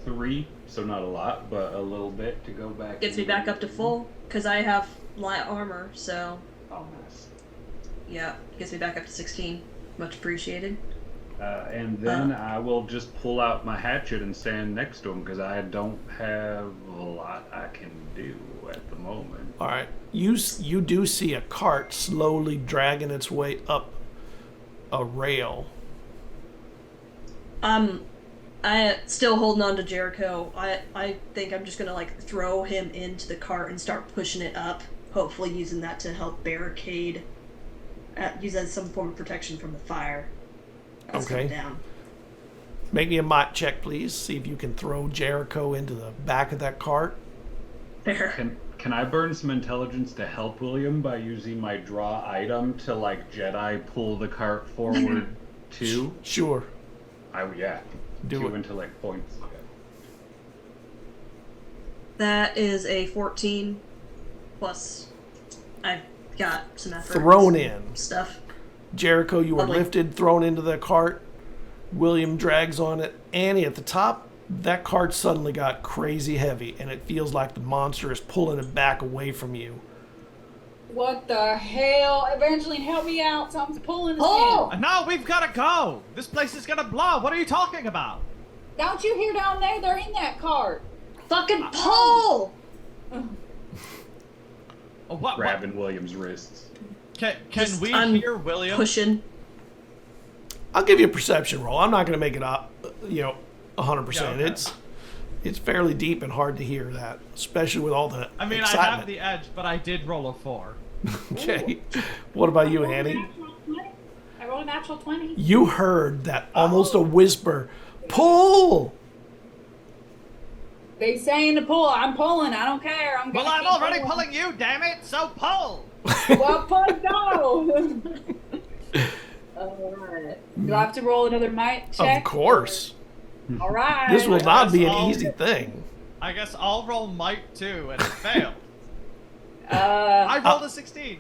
3, so not a lot, but a little bit to go back. Gets me back up to full, because I have light armor, so... Oh, nice. Yeah, gets me back up to 16. Much appreciated. And then I will just pull out my hatchet and stand next to him, because I don't have a lot I can do at the moment. All right. You do see a cart slowly dragging its way up a rail. I still holding on to Jericho. I think I'm just gonna throw him into the cart and start pushing it up, hopefully using that to help barricade, use as some form of protection from the fire. Okay. Down. Make me a might check, please. See if you can throw Jericho into the back of that cart. Fair. Can I burn some intelligence to help William by using my draw item to Jedi pull the cart forward too? Sure. Yeah. Do 2 it. intellect points. That is a 14 plus. I've got some effort. Thrown in. Stuff. Jericho, you were Lovely. lifted, thrown into the cart. William drags on it. Annie, at the top, that cart suddenly got crazy heavy, and it feels like the monster is pulling it back away from you. What the hell? Evangeline, help me out. Something's pulling us Oh! in. No, we've got to go. This place is gonna blow. What are you talking about? Don't you hear down there? They're in that cart. Fucking pull! Oh, what? Grabbing William's wrists. Can Just we I'm hear William? Pushing. I'll give you a perception roll. I'm not going to make it up, 100%. Yeah, okay. It's fairly deep and hard to hear that, especially with all the I mean, excitement. I have the edge, but I did roll a 4. Okay. What about you, Annie? I rolled a natural 20. You heard that almost a whisper, pull! They saying to pull. I'm pulling. I don't care. I'm gonna Well, I'm keep already pulling. pulling you, damn it. So pull. Well, pull go. Alright. Do I have to roll another might check? Of course. Alright. This will not be an I'll- easy thing. I guess I'll roll might too, and it failed. Uh, I rolled a 16.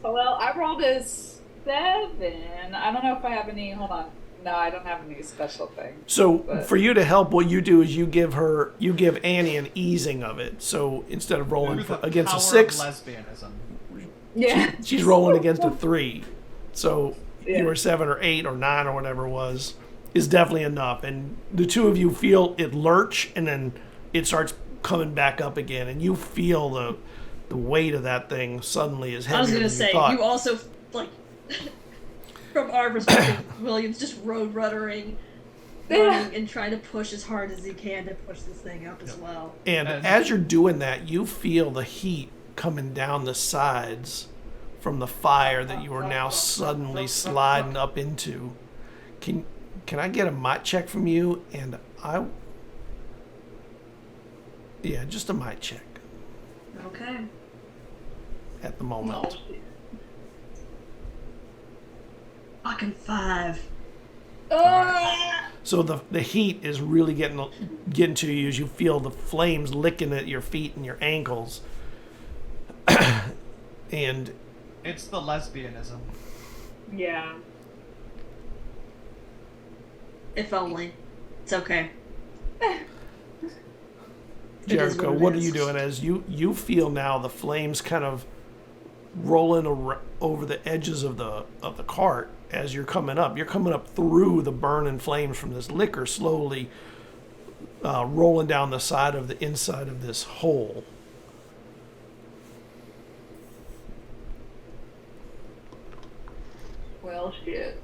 well, I rolled a 7. I don't know if I have any. Hold on. No, I don't have any special thing. So But- for you to help, what you do is you give Annie an easing of it. So instead of rolling Through the against a power 6, of lesbianism. Yeah. she's rolling against a 3. So Yeah. you were 7 or 8 or 9 or whatever it was, is definitely enough. And the two of you feel it lurch, and then it starts coming back up again, and you feel the weight of that thing suddenly is heavier I was than gonna you say, thought. you also, like, from our perspective, William's just road runnering, running, and trying to push as hard as he can to push this thing up as well. And as you're doing that, you feel the heat coming down the sides from the fire that you are now suddenly sliding up into. Can I get a might check from you? And just a might check Okay. at the moment. Fucking 5. So the heat is really getting to you as you feel the flames licking at your feet and your ankles. And It's the lesbianism. Yeah. If only. It's okay. It is Jericho, what it what are is. you doing as you feel now the flames kind of rolling over the edges of the cart as you're coming up. You're coming up through the burning flames from this liquor, slowly rolling down the side of the inside of this hole. Well, shit.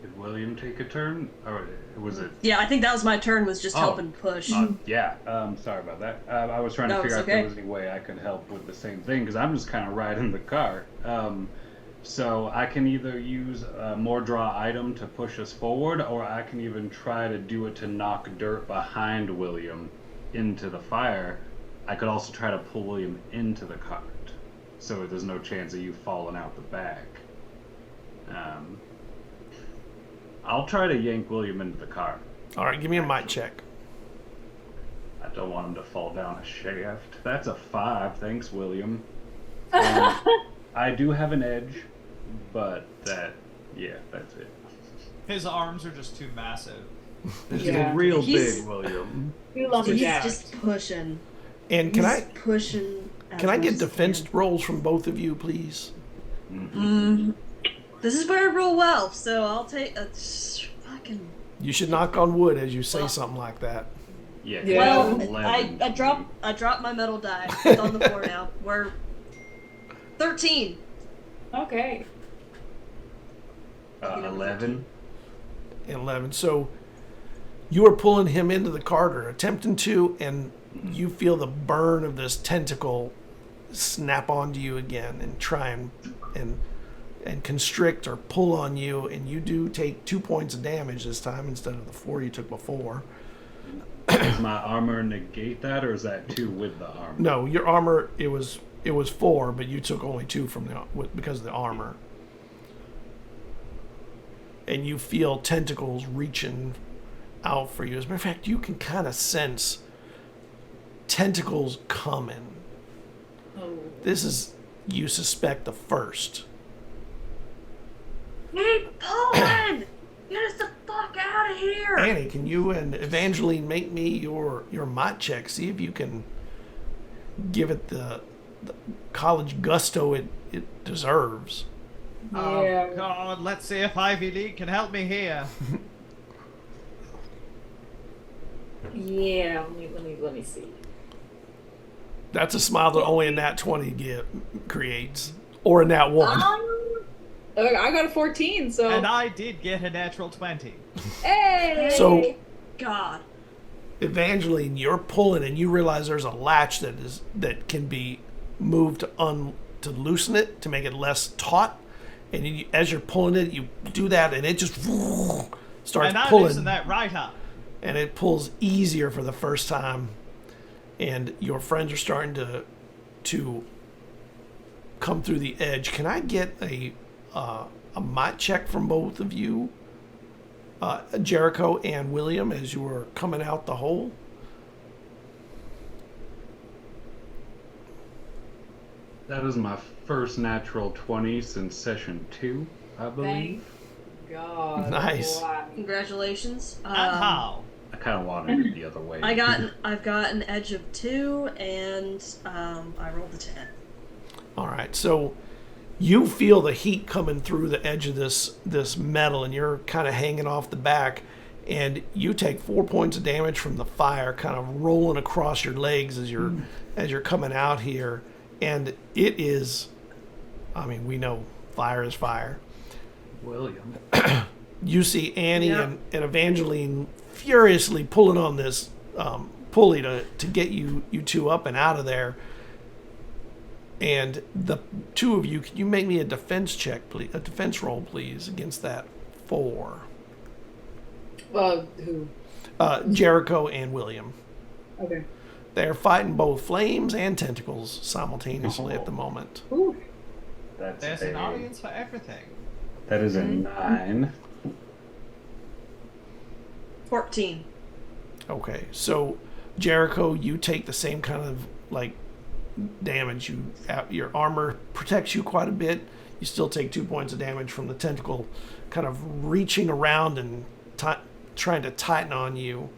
Did William take a turn? Or was it? Yeah, I think that was my turn, was just Oh. helping push. Yeah, sorry about that. I was trying to No, figure it's out if there okay. was any way I could help with the same thing, because I'm just kind of riding the car. So I can either use a more draw item to push us forward, or I can even try to do it to knock dirt behind William into the fire. I could also try to pull William into the cart, so there's no chance of you falling out the back. I'll try to yank William into the car. All right, give me a might check. I don't want him to fall down a shaft. That's a 5. Thanks, William. I do have an edge, but that's it. His arms are just too massive. He's Yeah. real He's- big, William. You love He's Jack. just pushing. And He's pushing. can I get as much as defense he rolls from both of you, please? can. This is where I roll well, so I'll take a fucking. You should knock on wood as you say something like that. Yeah. Yeah. Well, 11. I dropped my metal die. It's on the floor now. We're 13. Okay. 11. 11. So you are pulling him into the cart, or attempting to, and you feel the burn of this tentacle snap onto you again and try and constrict or pull on you, and you do take 2 points of damage this time instead of the 4 you took before. Does my armor negate that, or is that 2 with the armor? No, your armor, it was 4, but you took only 2 from because of the armor. and you feel tentacles reaching out for you. As a matter of fact, you can kind of sense tentacles coming. Oh. This is, you suspect, the first. Keep pulling! Get us the fuck out of here! Annie, can you and Evangeline make me your might check? See if you can give it the college gusto it deserves. Yeah. Oh God, let's see if Ivy League can help me here. Yeah, let me see. That's a smile that only a nat 20 creates, or a nat 1. I got a 14, so. And I did get a natural 20. Hey! So, God. Evangeline, you're pulling, and you realize there's a latch that can be moved to loosen it, to make it less taut. And as you're pulling it, you do that, and it just starts And I pulling. loosen that right up. And it pulls easier for the first time. And your friends are starting to come through the edge. Can I get a might check from both of you, Jericho and William, as you were coming out the hole? That is my first natural 20 since session 2, I believe. Thank God. Nice. Wow. Congratulations. And how? I kind of wanted it the other way. I've got an edge of 2, and I rolled a 10. All right, so you feel the heat coming through the edge of this metal, and you're kind of hanging off the back, and you take 4 points of damage from the fire, kind of rolling across your legs as you're coming out here. And it is, I mean, we know fire is fire. William. You see Annie Yeah. and Evangeline furiously pulling on this pulley to get you two up and out of there. And the two of you, can you make me a defense check, please? A defense roll, please, against that 4. Who? Jericho and William. Okay. They're fighting both flames and tentacles simultaneously at the moment. Ooh. There's an audience for everything. That is a 9. 14. Okay, so Jericho, you take the same kind of damage. Your armor protects you quite a bit. You still take 2 points of damage from the tentacle kind of reaching around and trying to tighten on you.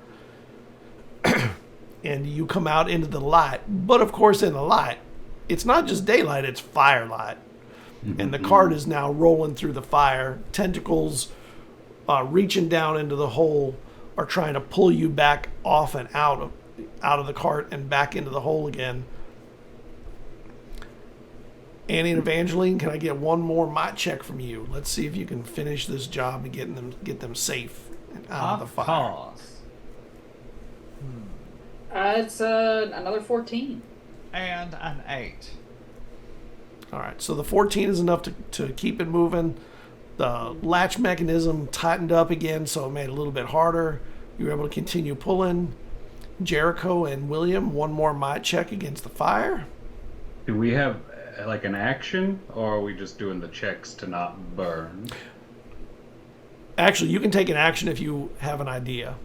And you come out into the light. But of course, in the light, it's not just daylight, it's firelight. And the cart is now rolling through the fire. Tentacles reaching down into the hole are trying to pull you back off and out of the cart and back into the hole again. Annie and Evangeline, can I get one more might check from you? Let's see if you can finish this job and get them safe and out of the fire. Course. It's another 14. And an 8. All right, so the 14 is enough to keep it moving. The latch mechanism tightened up again, so it made it a little bit harder. You were able to continue pulling. Jericho and William, one more might check against the fire. Do we have an action, or are we just doing the checks to not burn? Actually, you can take an action if you have an idea.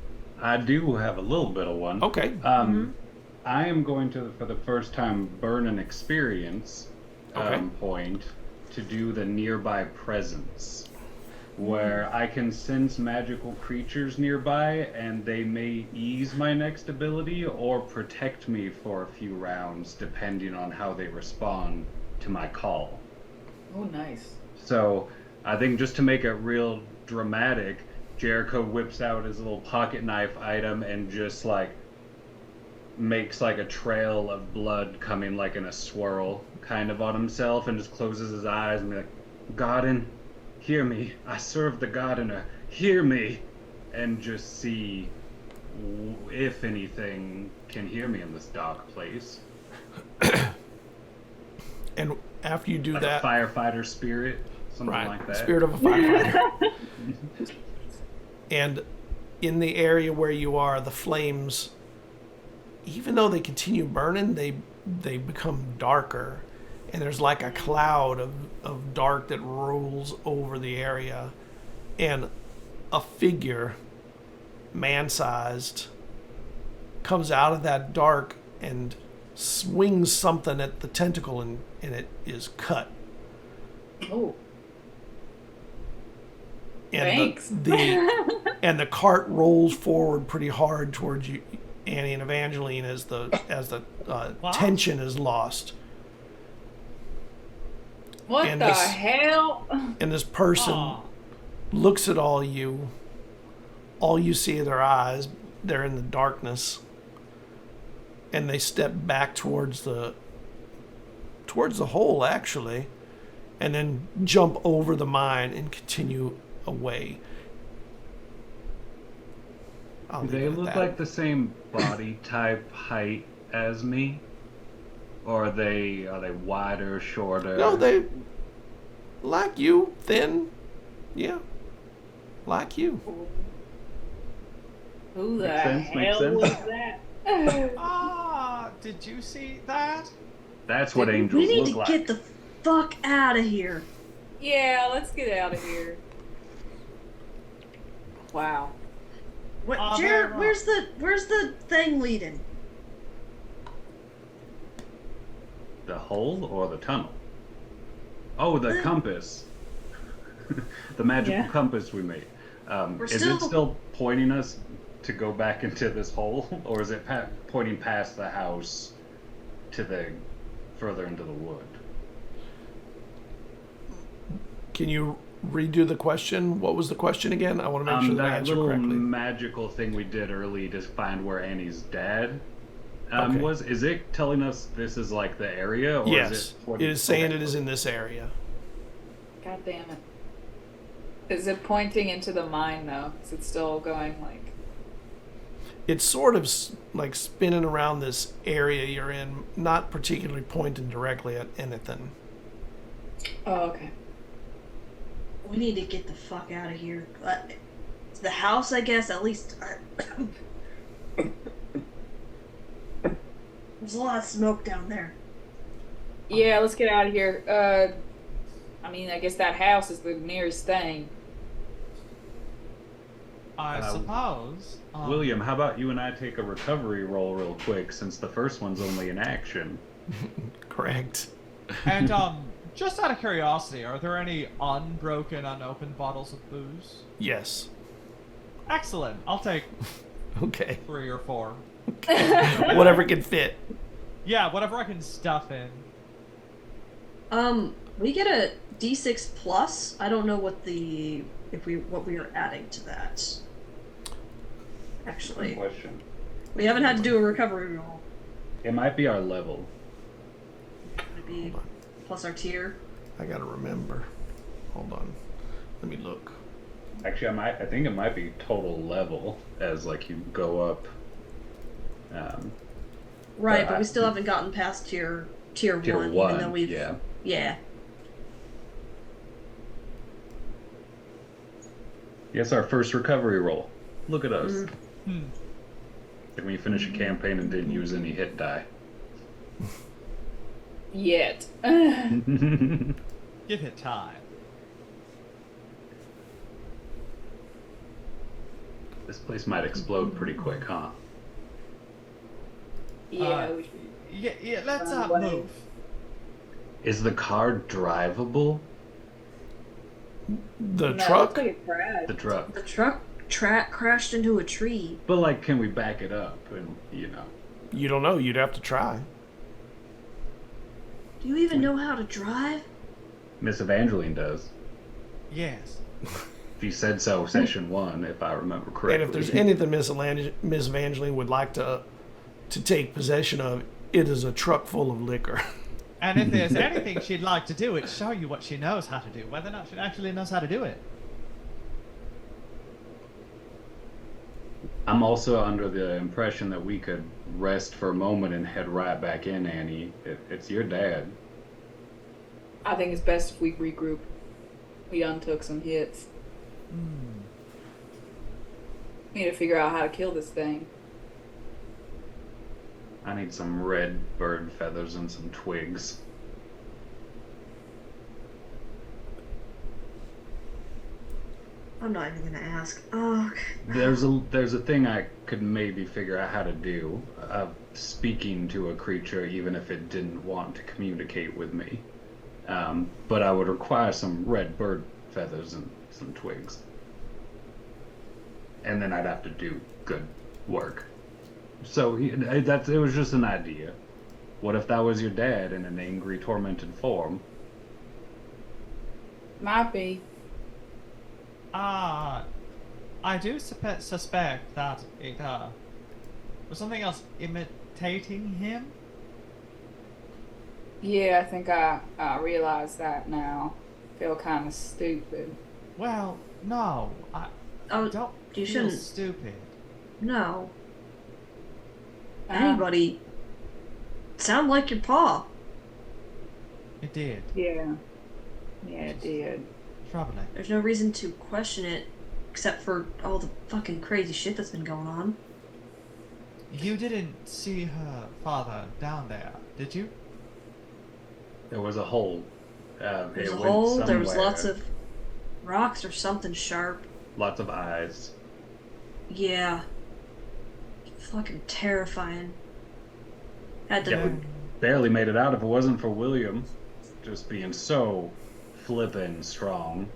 I do have a little bit of one. Okay. I am going to, for the first time, burn an experience point to do the nearby presence, where I can sense magical creatures nearby, and they may ease my next ability or protect me for a few rounds, depending on how they respond to my call. Oh, nice. So I think just to make it real dramatic, Jericho whips out his little pocket knife item and just makes a trail of blood coming in a swirl kind of on himself, and just closes his eyes and be like, "Godin, hear me. I serve the Godiner. Hear me." And just see if anything can hear me in this dark place. And after you do Like that, a firefighter spirit, something right, like that. spirit of a firefighter. And in the area where you are, the flames, even though they continue burning, they become darker. And there's like a cloud of dark that rolls over the area. and a figure, man-sized, comes out of that dark and swings something at the tentacle, and it is cut. Oh. And Thanks. and the cart rolls forward pretty hard towards you, Annie and Evangeline, as the tension is lost. What And the this- hell? And this person Aw. looks at all you. All you see are their eyes. They're in the darkness, and they step back towards the hole, actually, and then jump over the mine and continue away. I'll Do leave they it at look that. like the same body type, height as me? Or are they wider, shorter? No, they like you, thin. Yeah, like you. Who the Makes sense, makes hell sense. was that? Ah, did you see that? That's what We angels need look to like. get the fuck out of here. Yeah, let's get out of here. Wow. What, Oh, Jared? they're Where's the thing leading? The hole or the tunnel? Oh, the compass. The magical Yeah. compass we made. Is still- it still pointing us to go back into this hole, or is it pointing past the house to the further into the wood? Can you redo the question? What was the question again? I want to make sure that I That answer little correctly. magical thing we did early to find where Annie's dad Okay. is it telling us this is like the area, or Yes, is it is saying it is in this area. God damn it. Is it pointing into the mine though? Is it still going like? It's sort of like spinning around this area you're in, not particularly pointing directly at anything. Oh, okay. We need to get the fuck out of here. It's the house, I guess. At least. There's a lot of smoke down there. Yeah, let's get out of here. I mean, I guess that house is the nearest thing. I suppose. William, how about you and I take a recovery roll real quick, since the first one's only in action? Correct. And just out of curiosity, are there any unbroken, unopened bottles of booze? Yes. Excellent. I'll take Okay. 3 or 4. Whatever can fit. Yeah, whatever I can stuff in. We get a D6 plus. I don't know what we are adding to that. Actually, Question. we haven't had to do a recovery roll. It might be our level. Maybe plus our tier. I gotta remember. Hold on. Let me look. Actually, I think it might be total level as like you go up. Right, but I- we still haven't gotten past tier Tier one. one, Even though we've, yeah. Yeah. Yes, our first recovery roll. Look at us. Hmm. Like when you finish a campaign and didn't use any hit die. Yet. Give it time. This place might explode pretty quick, huh? Yeah. Yeah, let's Away. move. Is the car drivable? The No, truck? looks like a crash. The truck. The truck crashed into a tree. But like, can we back it up and, you know? You don't know. You'd have to try. Do you even know how to drive? Miss Evangeline does. Yes. She said so session 1, if I remember correctly. And if there's anything Miss Evangeline would like to take possession of, it is a truck full of liquor. And if there's anything she'd like to do, it's show you what she knows how to do, whether or not she actually knows how to do it. I'm also under the impression that we could rest for a moment and head right back in, Annie. It's your dad. I think it's best if we regroup. We done took some hits. We need to figure out how to kill this thing. I need some red bird feathers and some twigs. I'm not even gonna ask. Oh, There's a thing I could maybe figure out how to do, speaking to a creature even if it didn't want to communicate with me. But I would require some red bird feathers and some twigs. And then I'd have to do good work. So it was just an idea. What if that was your dad in an angry, tormented form? Might be. I do suspect that it was something else imitating him. Yeah, I think I realize that now. Feel kind of stupid. Well, no, I don't you feel shouldn't. stupid. No. Anybody sound like your pa? It did. Yeah. Yeah, it did. Troubling. There's no reason to question it, except for all the fucking crazy shit that's been going on. You didn't see her father down there, did you? There was a hole. There's it a went hole, there was somewhere. lots of rocks or something sharp. Lots of eyes. Yeah. Fucking terrifying. Had to... Yeah, we barely made it out if it wasn't for William just being so flippin' strong.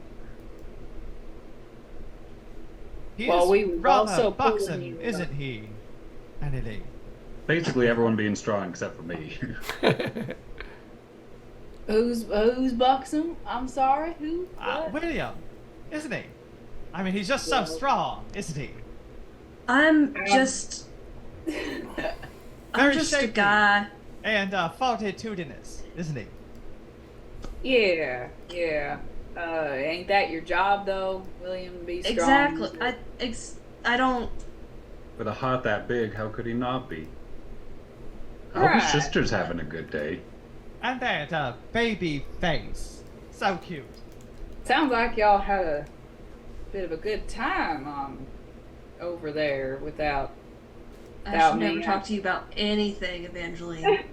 He Well, is we was rather also pulling buxom, you, isn't he? Annie-Lynn? Basically everyone being strong except for me. Who's buxom? I'm sorry, who? What? William, isn't he? I mean, he's just so Yeah. strong, isn't he? I'm just... Very I'm just a shaky. guy. And fortitudinous, isn't he? Yeah. Ain't that your job though, William? Be strong. Exactly. I don't... With a heart that big, how could he not be? I hope his Right. sister's having a good day. And that baby face. So cute. Sounds like y'all had a bit of a good time over there without. I Without should never me. talk to you about anything, Evangeline.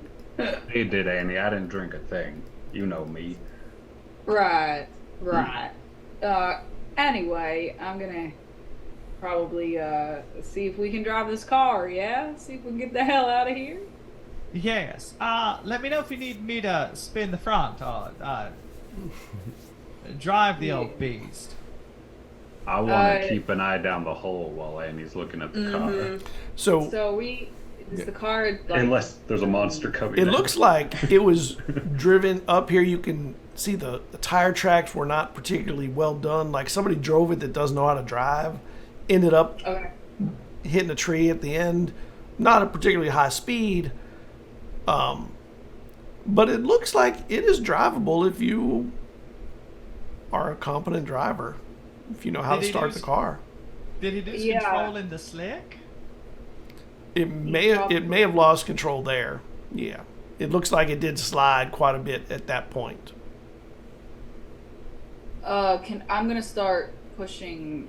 He did, Annie. I didn't drink a thing. You know me. Right. Anyway, I'm gonna probably see if we can drive this car. Yeah, see if we can get the hell out of here. Yes. Let me know if you need me to spin the front or drive the old beast. I want to keep an eye down the hole while Annie's looking at the car. So So is the car like? Unless there's a monster coming it in. looks like it was driven up here. You can see the tire tracks were not particularly well done. Like somebody drove it that doesn't know how to drive. Ended up Okay. hitting a tree at the end. Not at particularly high speed. But it looks like it is drivable if you are a competent driver. If you know how Did to he start do the car. Did he lose Yeah. control in the slick? It may have lost control there. Yeah. It looks like it did slide quite a bit at that point. I'm gonna start pushing,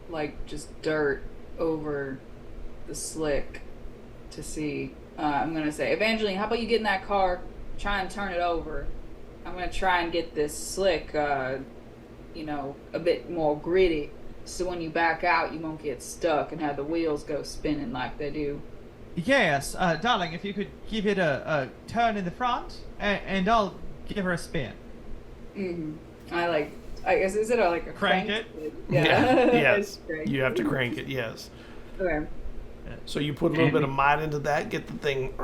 like, just dirt over the slick to see. I'm gonna say, Evangeline, how about you get in that car, try and turn it over. I'm gonna try and get this slick, a bit more gritty, so when you back out, you won't get stuck and have the wheels go spinning like they do. Yes, darling, if you could give it a turn in the front, and I'll give her a spin. I guess, is it like a Crank crank? it? Yeah. Yes. Crank. You have to crank it, yes. Okay. So you put a little bit of might into that, get the thing,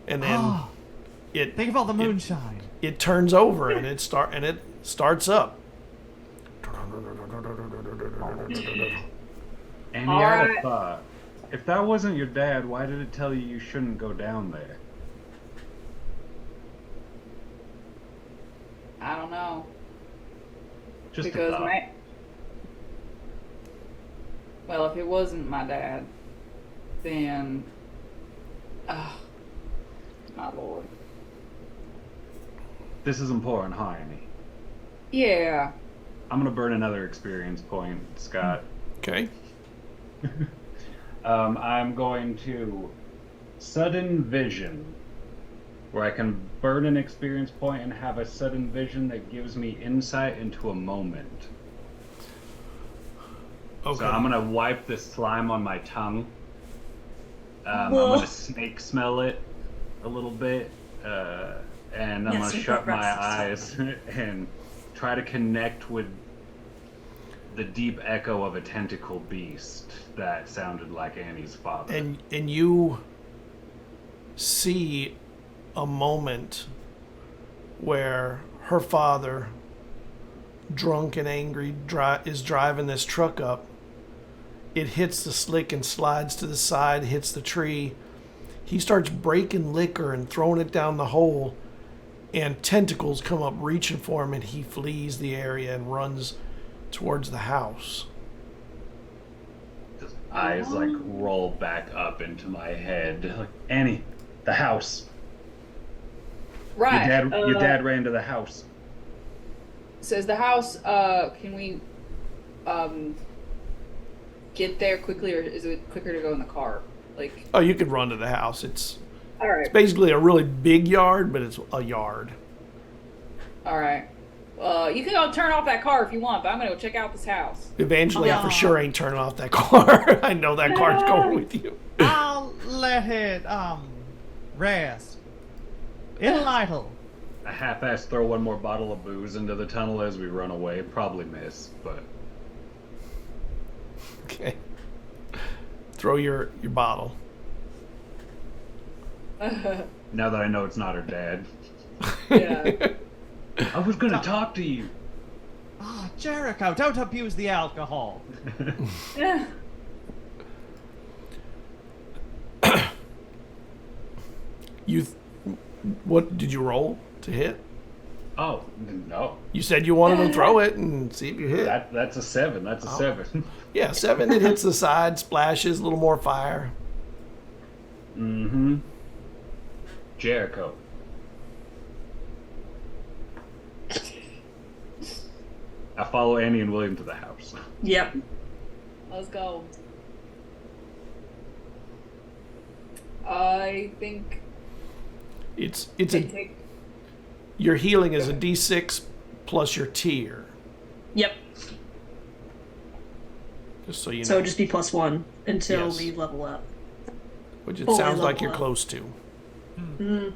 and then Oh, it think of all the moonshine. it turns over and it starts up. Annie, I had a Alright. thought. If that wasn't your dad, why did it tell you shouldn't go down there? I don't know. Just Because a thought. well, if it wasn't my dad, then, my lord. This is important, huh, Annie? Yeah. I'm gonna burn another experience point, Scott. Okay. I'm going to sudden vision, where I can burn an experience point and have a sudden vision that gives me insight into a moment. Okay. So I'm gonna wipe this slime on my tongue. I'm gonna snake smell it a little bit, and I'm gonna shut my eyes and try to connect with the deep echo of a tentacle beast that sounded like Annie's father. And you see a moment where her father, drunk and angry, is driving this truck up. It hits the slick and slides to the side, hits the tree. He starts breaking liquor and throwing it down the hole, and tentacles come up reaching for him, and he flees the area and runs towards the house. His eyes like roll back up into my head. Like, Annie, the house. Right. Your dad ran to the house. So is the house, can we get there quickly, or is it quicker to go in the car? Like, Oh, you could run to the house. It's alright. basically a really big yard, but it's a yard. Alright. You can go turn off that car if you want, but I'm gonna go check out this house. Evangeline for sure ain't turning off that car. I know that car's going with you. I'll let it, rest. It'll idle. I half-assed throw one more bottle of booze into the tunnel as we run away. Probably miss, but... Okay. Throw your bottle. Now that I know it's not her dad. Yeah. I was gonna talk to you. Ah, Jericho, don't abuse the alcohol. Yeah. What did you roll to hit? Oh, no. You said you wanted to throw it and see if you hit. That's a 7. That's a 7. Yeah, 7. It hits the side, splashes, a little more fire. Mm-hmm. Jericho. I follow Annie and William to the house. Yep. Let's go. I think It's I a take. your healing is a D6 plus your tier. Yep. Just so you know. So just be +1 until Yes. we level up. Which it fully sounds like level you're up. close to. Mm.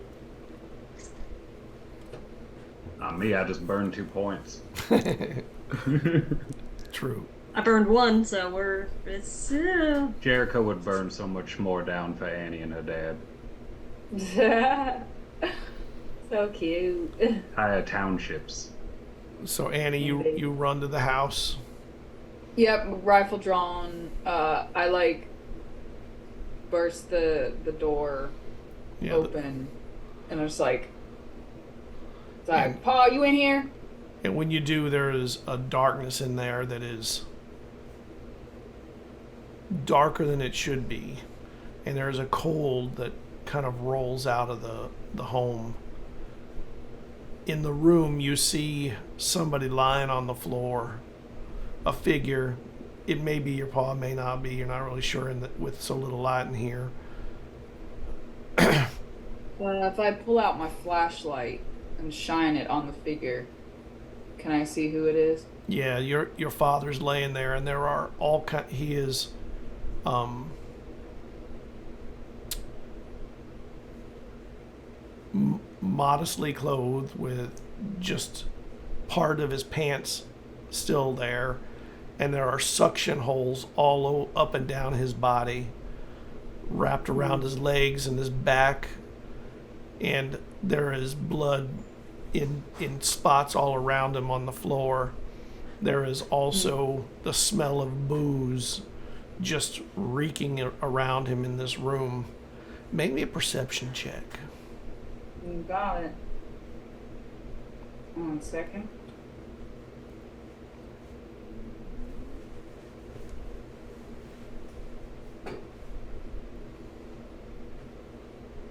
Not me, I just burned 2 points. True. I burned 1, so it's Jericho would burn so much more down for Annie and her dad. So cute. Higher townships. So Annie, you run to the house. Yep, rifle drawn. I like burst the door Yeah, open, and I was like, it's like, Pa, you in here? and when you do, there is a darkness in there that is darker than it should be, and there's a cold that kind of rolls out of the home. In the room, you see somebody lying on the floor, a figure. It may be your pa, may not be. You're not really sure with so little light in here. If I pull out my flashlight and shine it on the figure, can I see who it is? Yeah, your father's laying there, and there are all kind. He is, modestly clothed with just part of his pants still there, and there are suction holes all up and down his body, wrapped around his legs and his back, and there is blood in spots all around him on the floor. There is also the smell of booze just reeking around him in this room. Make me a perception check. You got it. 1 second.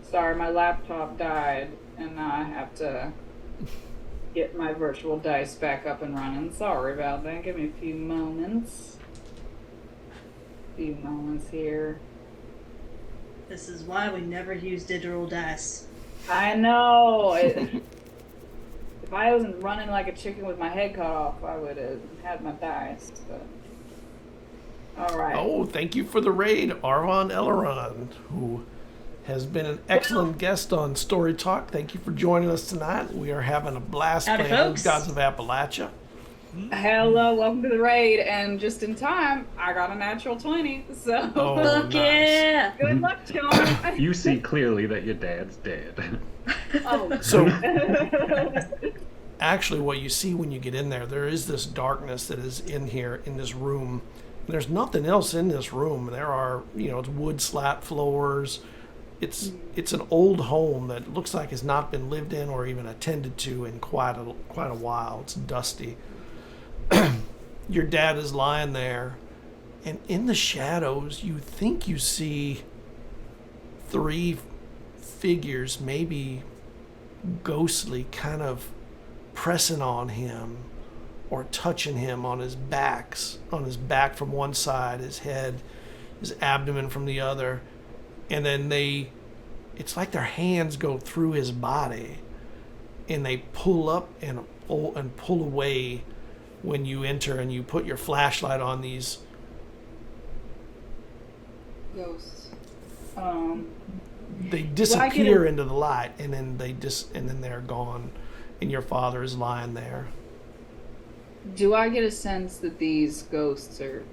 Sorry, my laptop died, and now I have to get my virtual dice back up and running. Sorry about that. Give me a few moments. Here. This is why we never use digital dice. I know. If I wasn't running like a chicken with my head cut off, I would have had my dice. But All right. Oh, thank you for the raid, Arvon Eleron, who has been an excellent guest on Story Talk. Thank you for joining us tonight. We are having a blast Howdy, playing Old folks. Gods of Appalachia. Hello, welcome to the raid. And just in time, I got a natural 20. So Oh, Fuck nice. yeah! good luck, John. You see clearly that your dad's dead. Oh. So, actually, what you see when you get in there is this darkness that is in here, in this room. There's nothing else in this room. There are, it's wood slat floors. It's an old home that looks like has not been lived in or even attended to in quite a while. It's dusty. Your dad is lying there, and in the shadows, you think you see 3 figures, maybe ghostly, kind of pressing on him or touching him on his back from one side, his head, his abdomen from the other, and then it's like their hands go through his body and they pull up and pull away when you enter and you put your flashlight on these Ghosts. they disappear into the light, and then they're gone, and your father is lying there. Do I get a sense that these ghosts are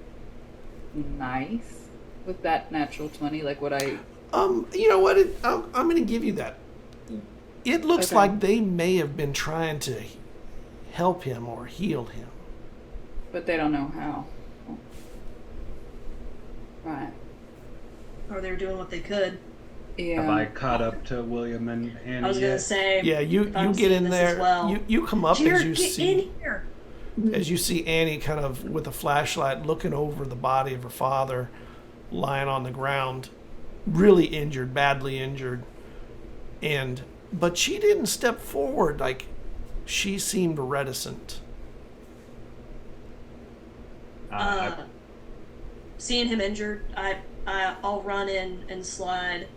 nice with that natural 20? Like, would I... You know what? I'm going to give you that. It looks Okay. like they may have been trying to help him or heal him. But they don't know how. Right. Or they're doing what they could. Yeah. Have I caught up to William and Annie I was gonna yet? say. Yeah, you I'm get in seeing this there. as well. You come up Jared, as you get see in here. as you see Annie kind of with a flashlight looking over the body of her father lying on the ground, really injured, badly injured. But she didn't step forward. Like, she seemed reticent. Seeing him injured, I'll run in and slide.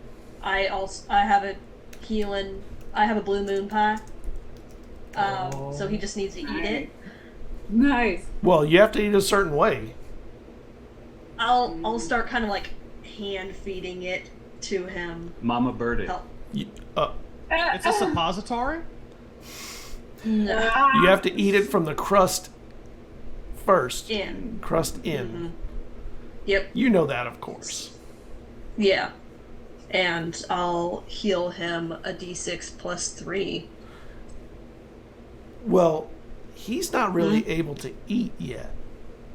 I have a healing. I have a blue moon pie. So he just needs to eat it. Nice. Well, you have to eat a certain way. I'll start kind of like hand feeding it to him. Mama Birdie. Help. It's a suppository? No. You have to eat it from the crust first. In. Crust in. Yep. You know that, of course. Yeah. And I'll heal him a d6 plus 3. Well, he's not really able to eat yet.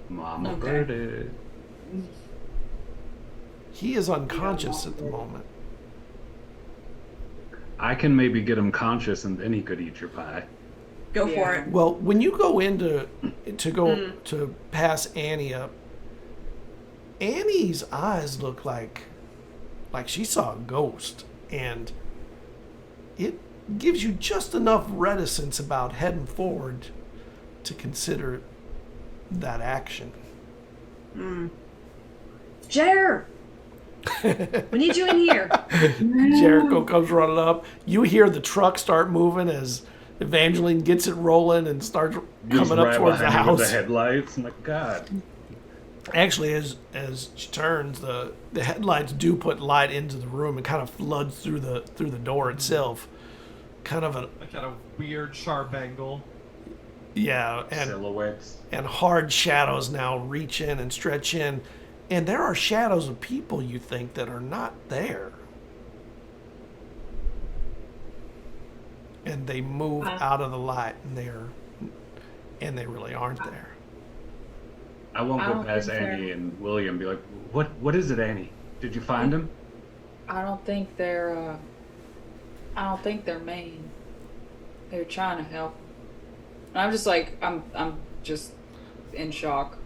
Mama Okay. Birdie. He is unconscious at the moment. I can maybe get him conscious and then he could eat your pie. Go for Yeah. it. Well, when you go in to pass Annie up, Annie's eyes look like she saw a ghost, and it gives you just enough reticence about heading forward to consider that action. Jer! We need you in here. Jericho comes running up. You hear the truck start moving as Evangeline gets it rolling and starts Just coming up right towards the behind you with house. the headlights. I'm like, God. Actually, as she turns, the headlights do put light into the room and kind of floods through the door itself. Kind of A kind of weird, sharp angle. and Silhouettes. and hard shadows now reach in and stretch in, and there are shadows of people you think that are not there, and they move out of the light, and they really aren't there. I won't I go don't past think Annie and William and be like, what is it, Annie? Did you find him? I don't think they're mean. They're trying to help. And I'm just like, I'm just in shock.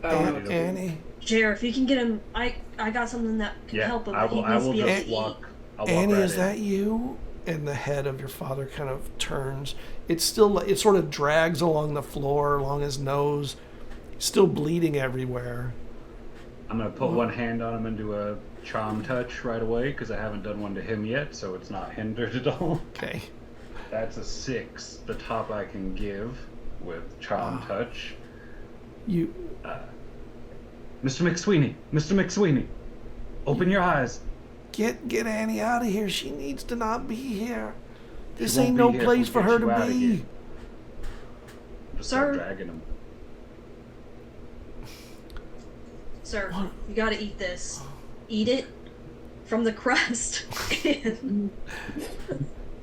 I don't know. Annie, Jer, if you can get him, I got something that can Yeah, help him. I He will needs to be able just to walk. I'll walk Annie, right is in. that you? And the head of your father kind of turns. It sort of drags along the floor, along his nose, still bleeding everywhere. I'm going to put one hand on him and do a charm touch right away because I haven't done one to him yet, so it's not hindered at all. Okay. That's a 6, the top I can give with charm touch. You Mr. McSweeney, open your eyes. Get Annie out of here. She needs to not be here. This She won't ain't be no here if place we for get her you to out of be. here. Just start Sir? dragging him. Sir, you gotta eat this. Eat it from the crust. Eat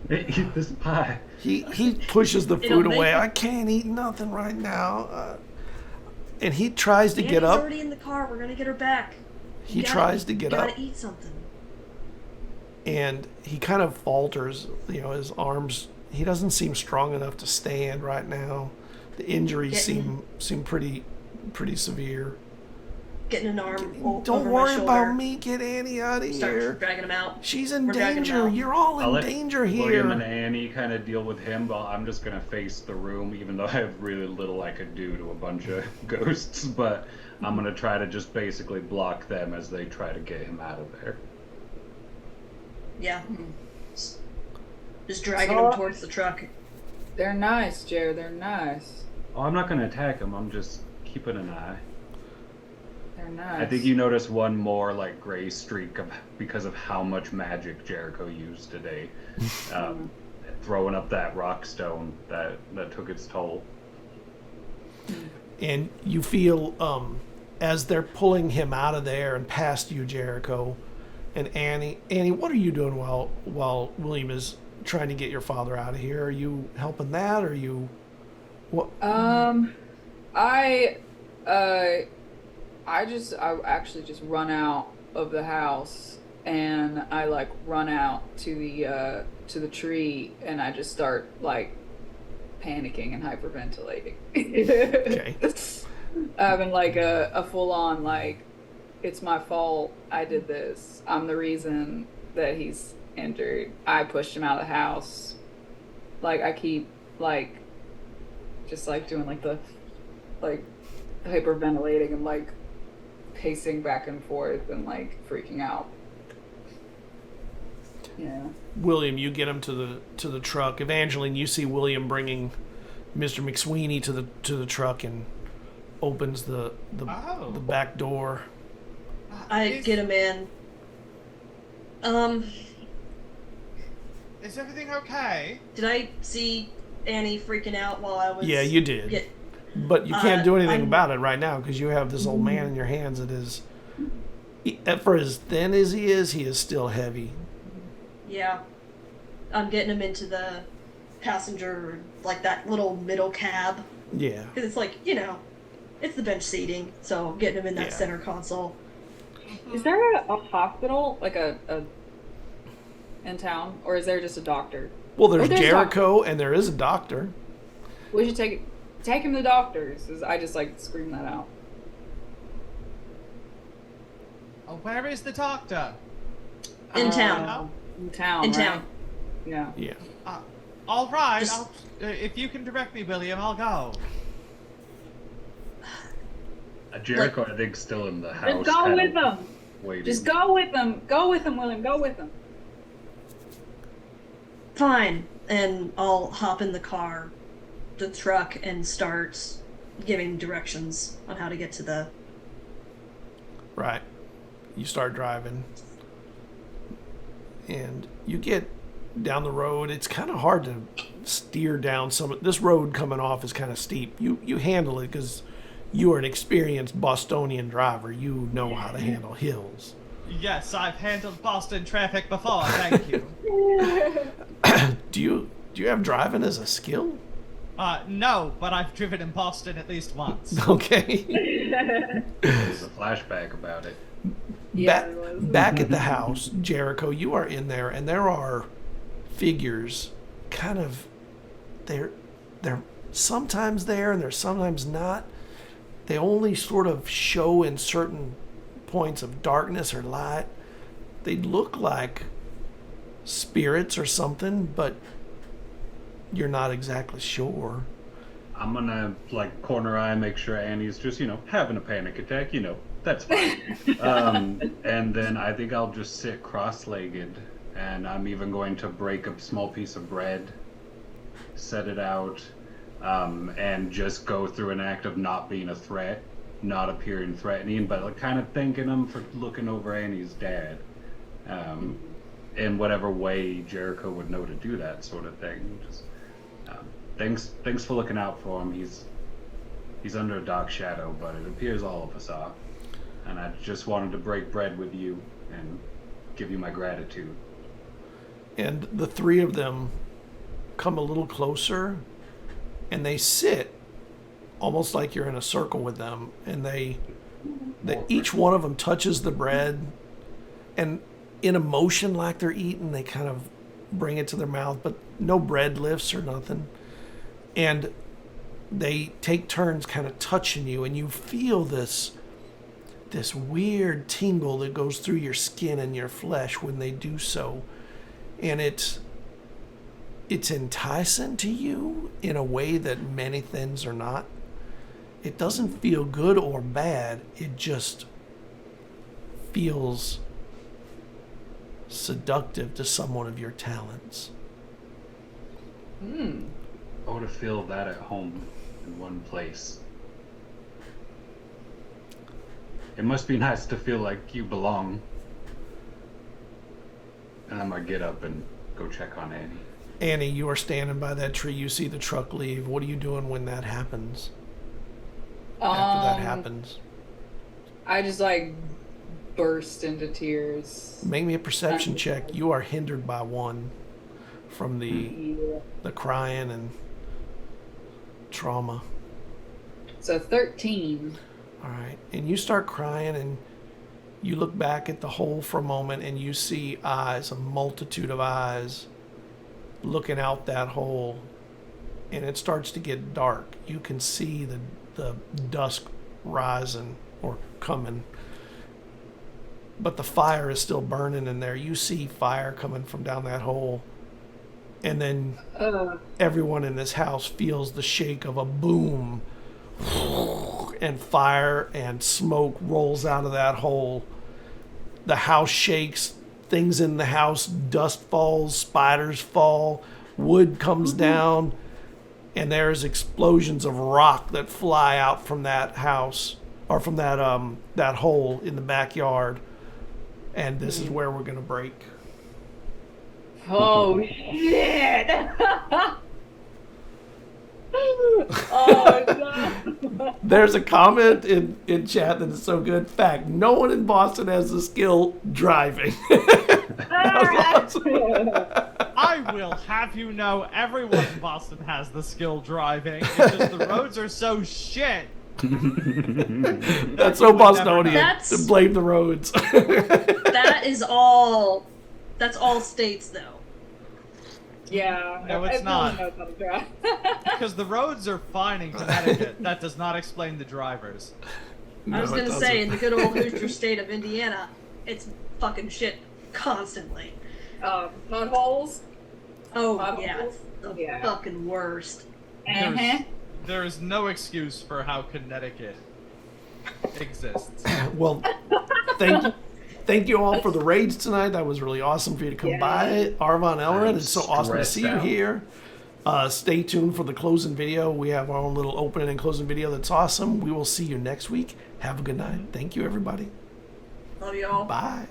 this pie. He pushes the It'll food make away. it- I can't eat nothing right now. And he tries to get Annie's up. already in the car. We're gonna get her back. He You gotta tries eat- to get you up. gotta eat something. And he kind of falters. His arms. He doesn't seem strong enough to stand right now. The injuries seem pretty severe. Getting an arm over Don't my worry shoulder. about me. Get Annie out of Start here. dragging him out. She's in We're dragging him danger. out. You're all I'll in let danger William and here. Annie kind of deal with him, but I'm just gonna face the room, even though I have really little I could do to a bunch of ghosts. But I'm gonna try to just basically block them as they try to get him out of there. Yeah. Just dragging him towards the truck. They're nice, Jared. They're nice. Oh, I'm not gonna attack him. I'm just keeping an eye. They're nice. I think you notice one more like gray streak because of how much magic Jericho used today, throwing up that rock stone that took its toll. And you feel as they're pulling him out of there and past you, Jericho, and Annie, what are you doing while William is trying to get your father out of here? Are you helping that, or are you what? I actually just run out of the house, and I like run out to the tree, and I just start like panicking and hyperventilating. Okay. Having like a full on like, it's my fault. I did this. I'm the reason that he's injured. I pushed him out of the house. Like I keep like just like doing like the like hyperventilating and like pacing back and forth and like freaking out. Yeah. William, you get him to the truck. Evangeline, you see William bringing Mr. McSweeney to the truck and opens the back door. I get him in. Is everything okay? Did I see Annie freaking out while I was... Yeah, you did. But you can't do anything about it right now because you have this old man in your hands that is, for as thin as he is still heavy. Yeah. I'm getting him into the passenger, like that little middle cab. Yeah. Because it's like, it's the bench seating, so getting him in that center console. Is there a hospital like a in town, or is there just a doctor? Well, there's there's Jericho and there is a doctor. We should take him to the doctors. I just like scream that out. Oh, where is the doctor? In town. In town. In right? town. Yeah. Yeah. All right. Just- If you can direct me, William, I'll go. Jericho, I think, still in the house. Just go kind with of them. waiting. Just go with them. Go with them, William. Go with them. Fine. And I'll hop in the truck, and start giving directions on how to get to the... Right. You start driving. And you get down the road. It's kind of hard to steer down this road coming off is kind of steep. You handle it because you are an experienced Bostonian driver. You know how to handle hills. Yes, I've handled Boston traffic before, thank you. Do you have driving as a skill? No, but I've driven in Boston at least once. Okay. There's a flashback about it. Yeah, there was. Back at the house, Jericho, you are in there, and there are figures kind of, they're sometimes there and they're sometimes not. They only sort of show in certain points of darkness or light. They look like spirits or something, but you're not exactly sure. I'm gonna corner eye, make sure Annie's just having a panic attack. That's fine. And then I think I'll just sit cross-legged, and I'm even going to break a small piece of bread, set it out, and just go through an act of not being a threat, not appearing threatening, but like kind of thanking him for looking over Annie's dad. In whatever way Jericho would know to do that sort of thing. Just thanks for looking out for him. He's under a dark shadow, but it appears all of us are. And I just wanted to break bread with you and give you my gratitude. And the three of them come a little closer, and they sit almost like you're in a circle with them, and they each one of them touches the bread, and in a motion like they're eating, they kind of bring it to their mouth, but no bread lifts or nothing. And they take turns kind of touching you, and you feel this weird tingle that goes through your skin and your flesh when they do so. And it's enticing to you in a way that many things are not. It doesn't feel good or bad. It just feels seductive to someone of your talents. I want to feel that at home in one place. It must be nice to feel like you belong. And I'm gonna get up and go check on Annie. Annie, you are standing by that tree. You see the truck leave. What are you doing when that happens? After that happens, I just burst into tears. make me a perception check. You are hindered by one from the crying and trauma. So 13. All right, and you start crying, and you look back at the hole for a moment, and you see eyes, a multitude of eyes, looking out that hole, and it starts to get dark. You can see the dusk rising or coming, but the fire is still burning in there. You see fire coming from down that hole, and then everyone in this house feels the shake of a boom, and fire and smoke rolls out of that hole. The house shakes, things in the house, dust falls, spiders fall, wood comes down, and there's explosions of rock that fly out from that house, or from that hole in the backyard. And this is where we're gonna break. Oh shit! Oh no! There's a comment in chat that is so good. Fact, no one in Boston has the skill driving. I will have you know, everyone in Boston has the skill driving. It's just the roads are so shit. That's so Bostonian to blame the roads. That's all states though. Yeah. No, it's not. Knows how to drive. Because the roads are fine in Connecticut. That does not explain the drivers. I was gonna say, in the good old Hoosier state of Indiana, it's fucking shit constantly. Potholes. Oh Potholes? yeah, it's the fucking worst. There is no excuse for how Connecticut exists. Well, thank you all for the raids tonight. That was really awesome for you to come by. Arvon Elrond, it's so awesome to see you here. Stay tuned for the closing video. We have our own little opening and closing video that's awesome. We will see you next week. Have a good night. Thank you, everybody. Love y'all. Bye.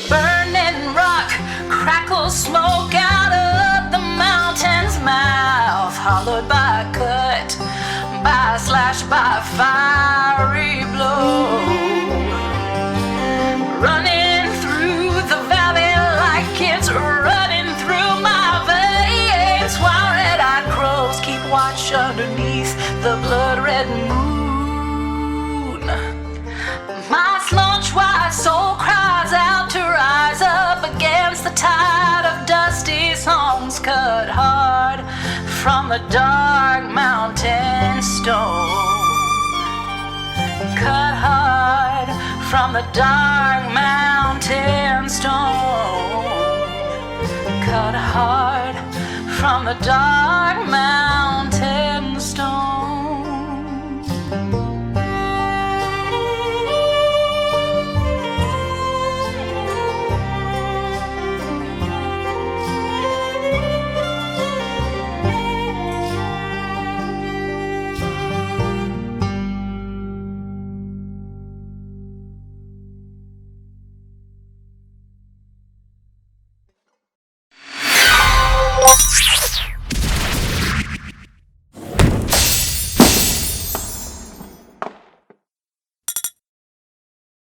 Burning rock crackles smoke out of the mountain's mouth, hollowed by a cut, by a slash, by a fiery blow. Running through the valley like it's running through my veins, while red-eyed crows keep watch underneath the blood-red moon. My slunch-wide soul cries out to rise up against the tide of dusty songs cut hard from the dark mountain stone. Cut hard from the dark mountain stone. Cut hard from the dark mountain.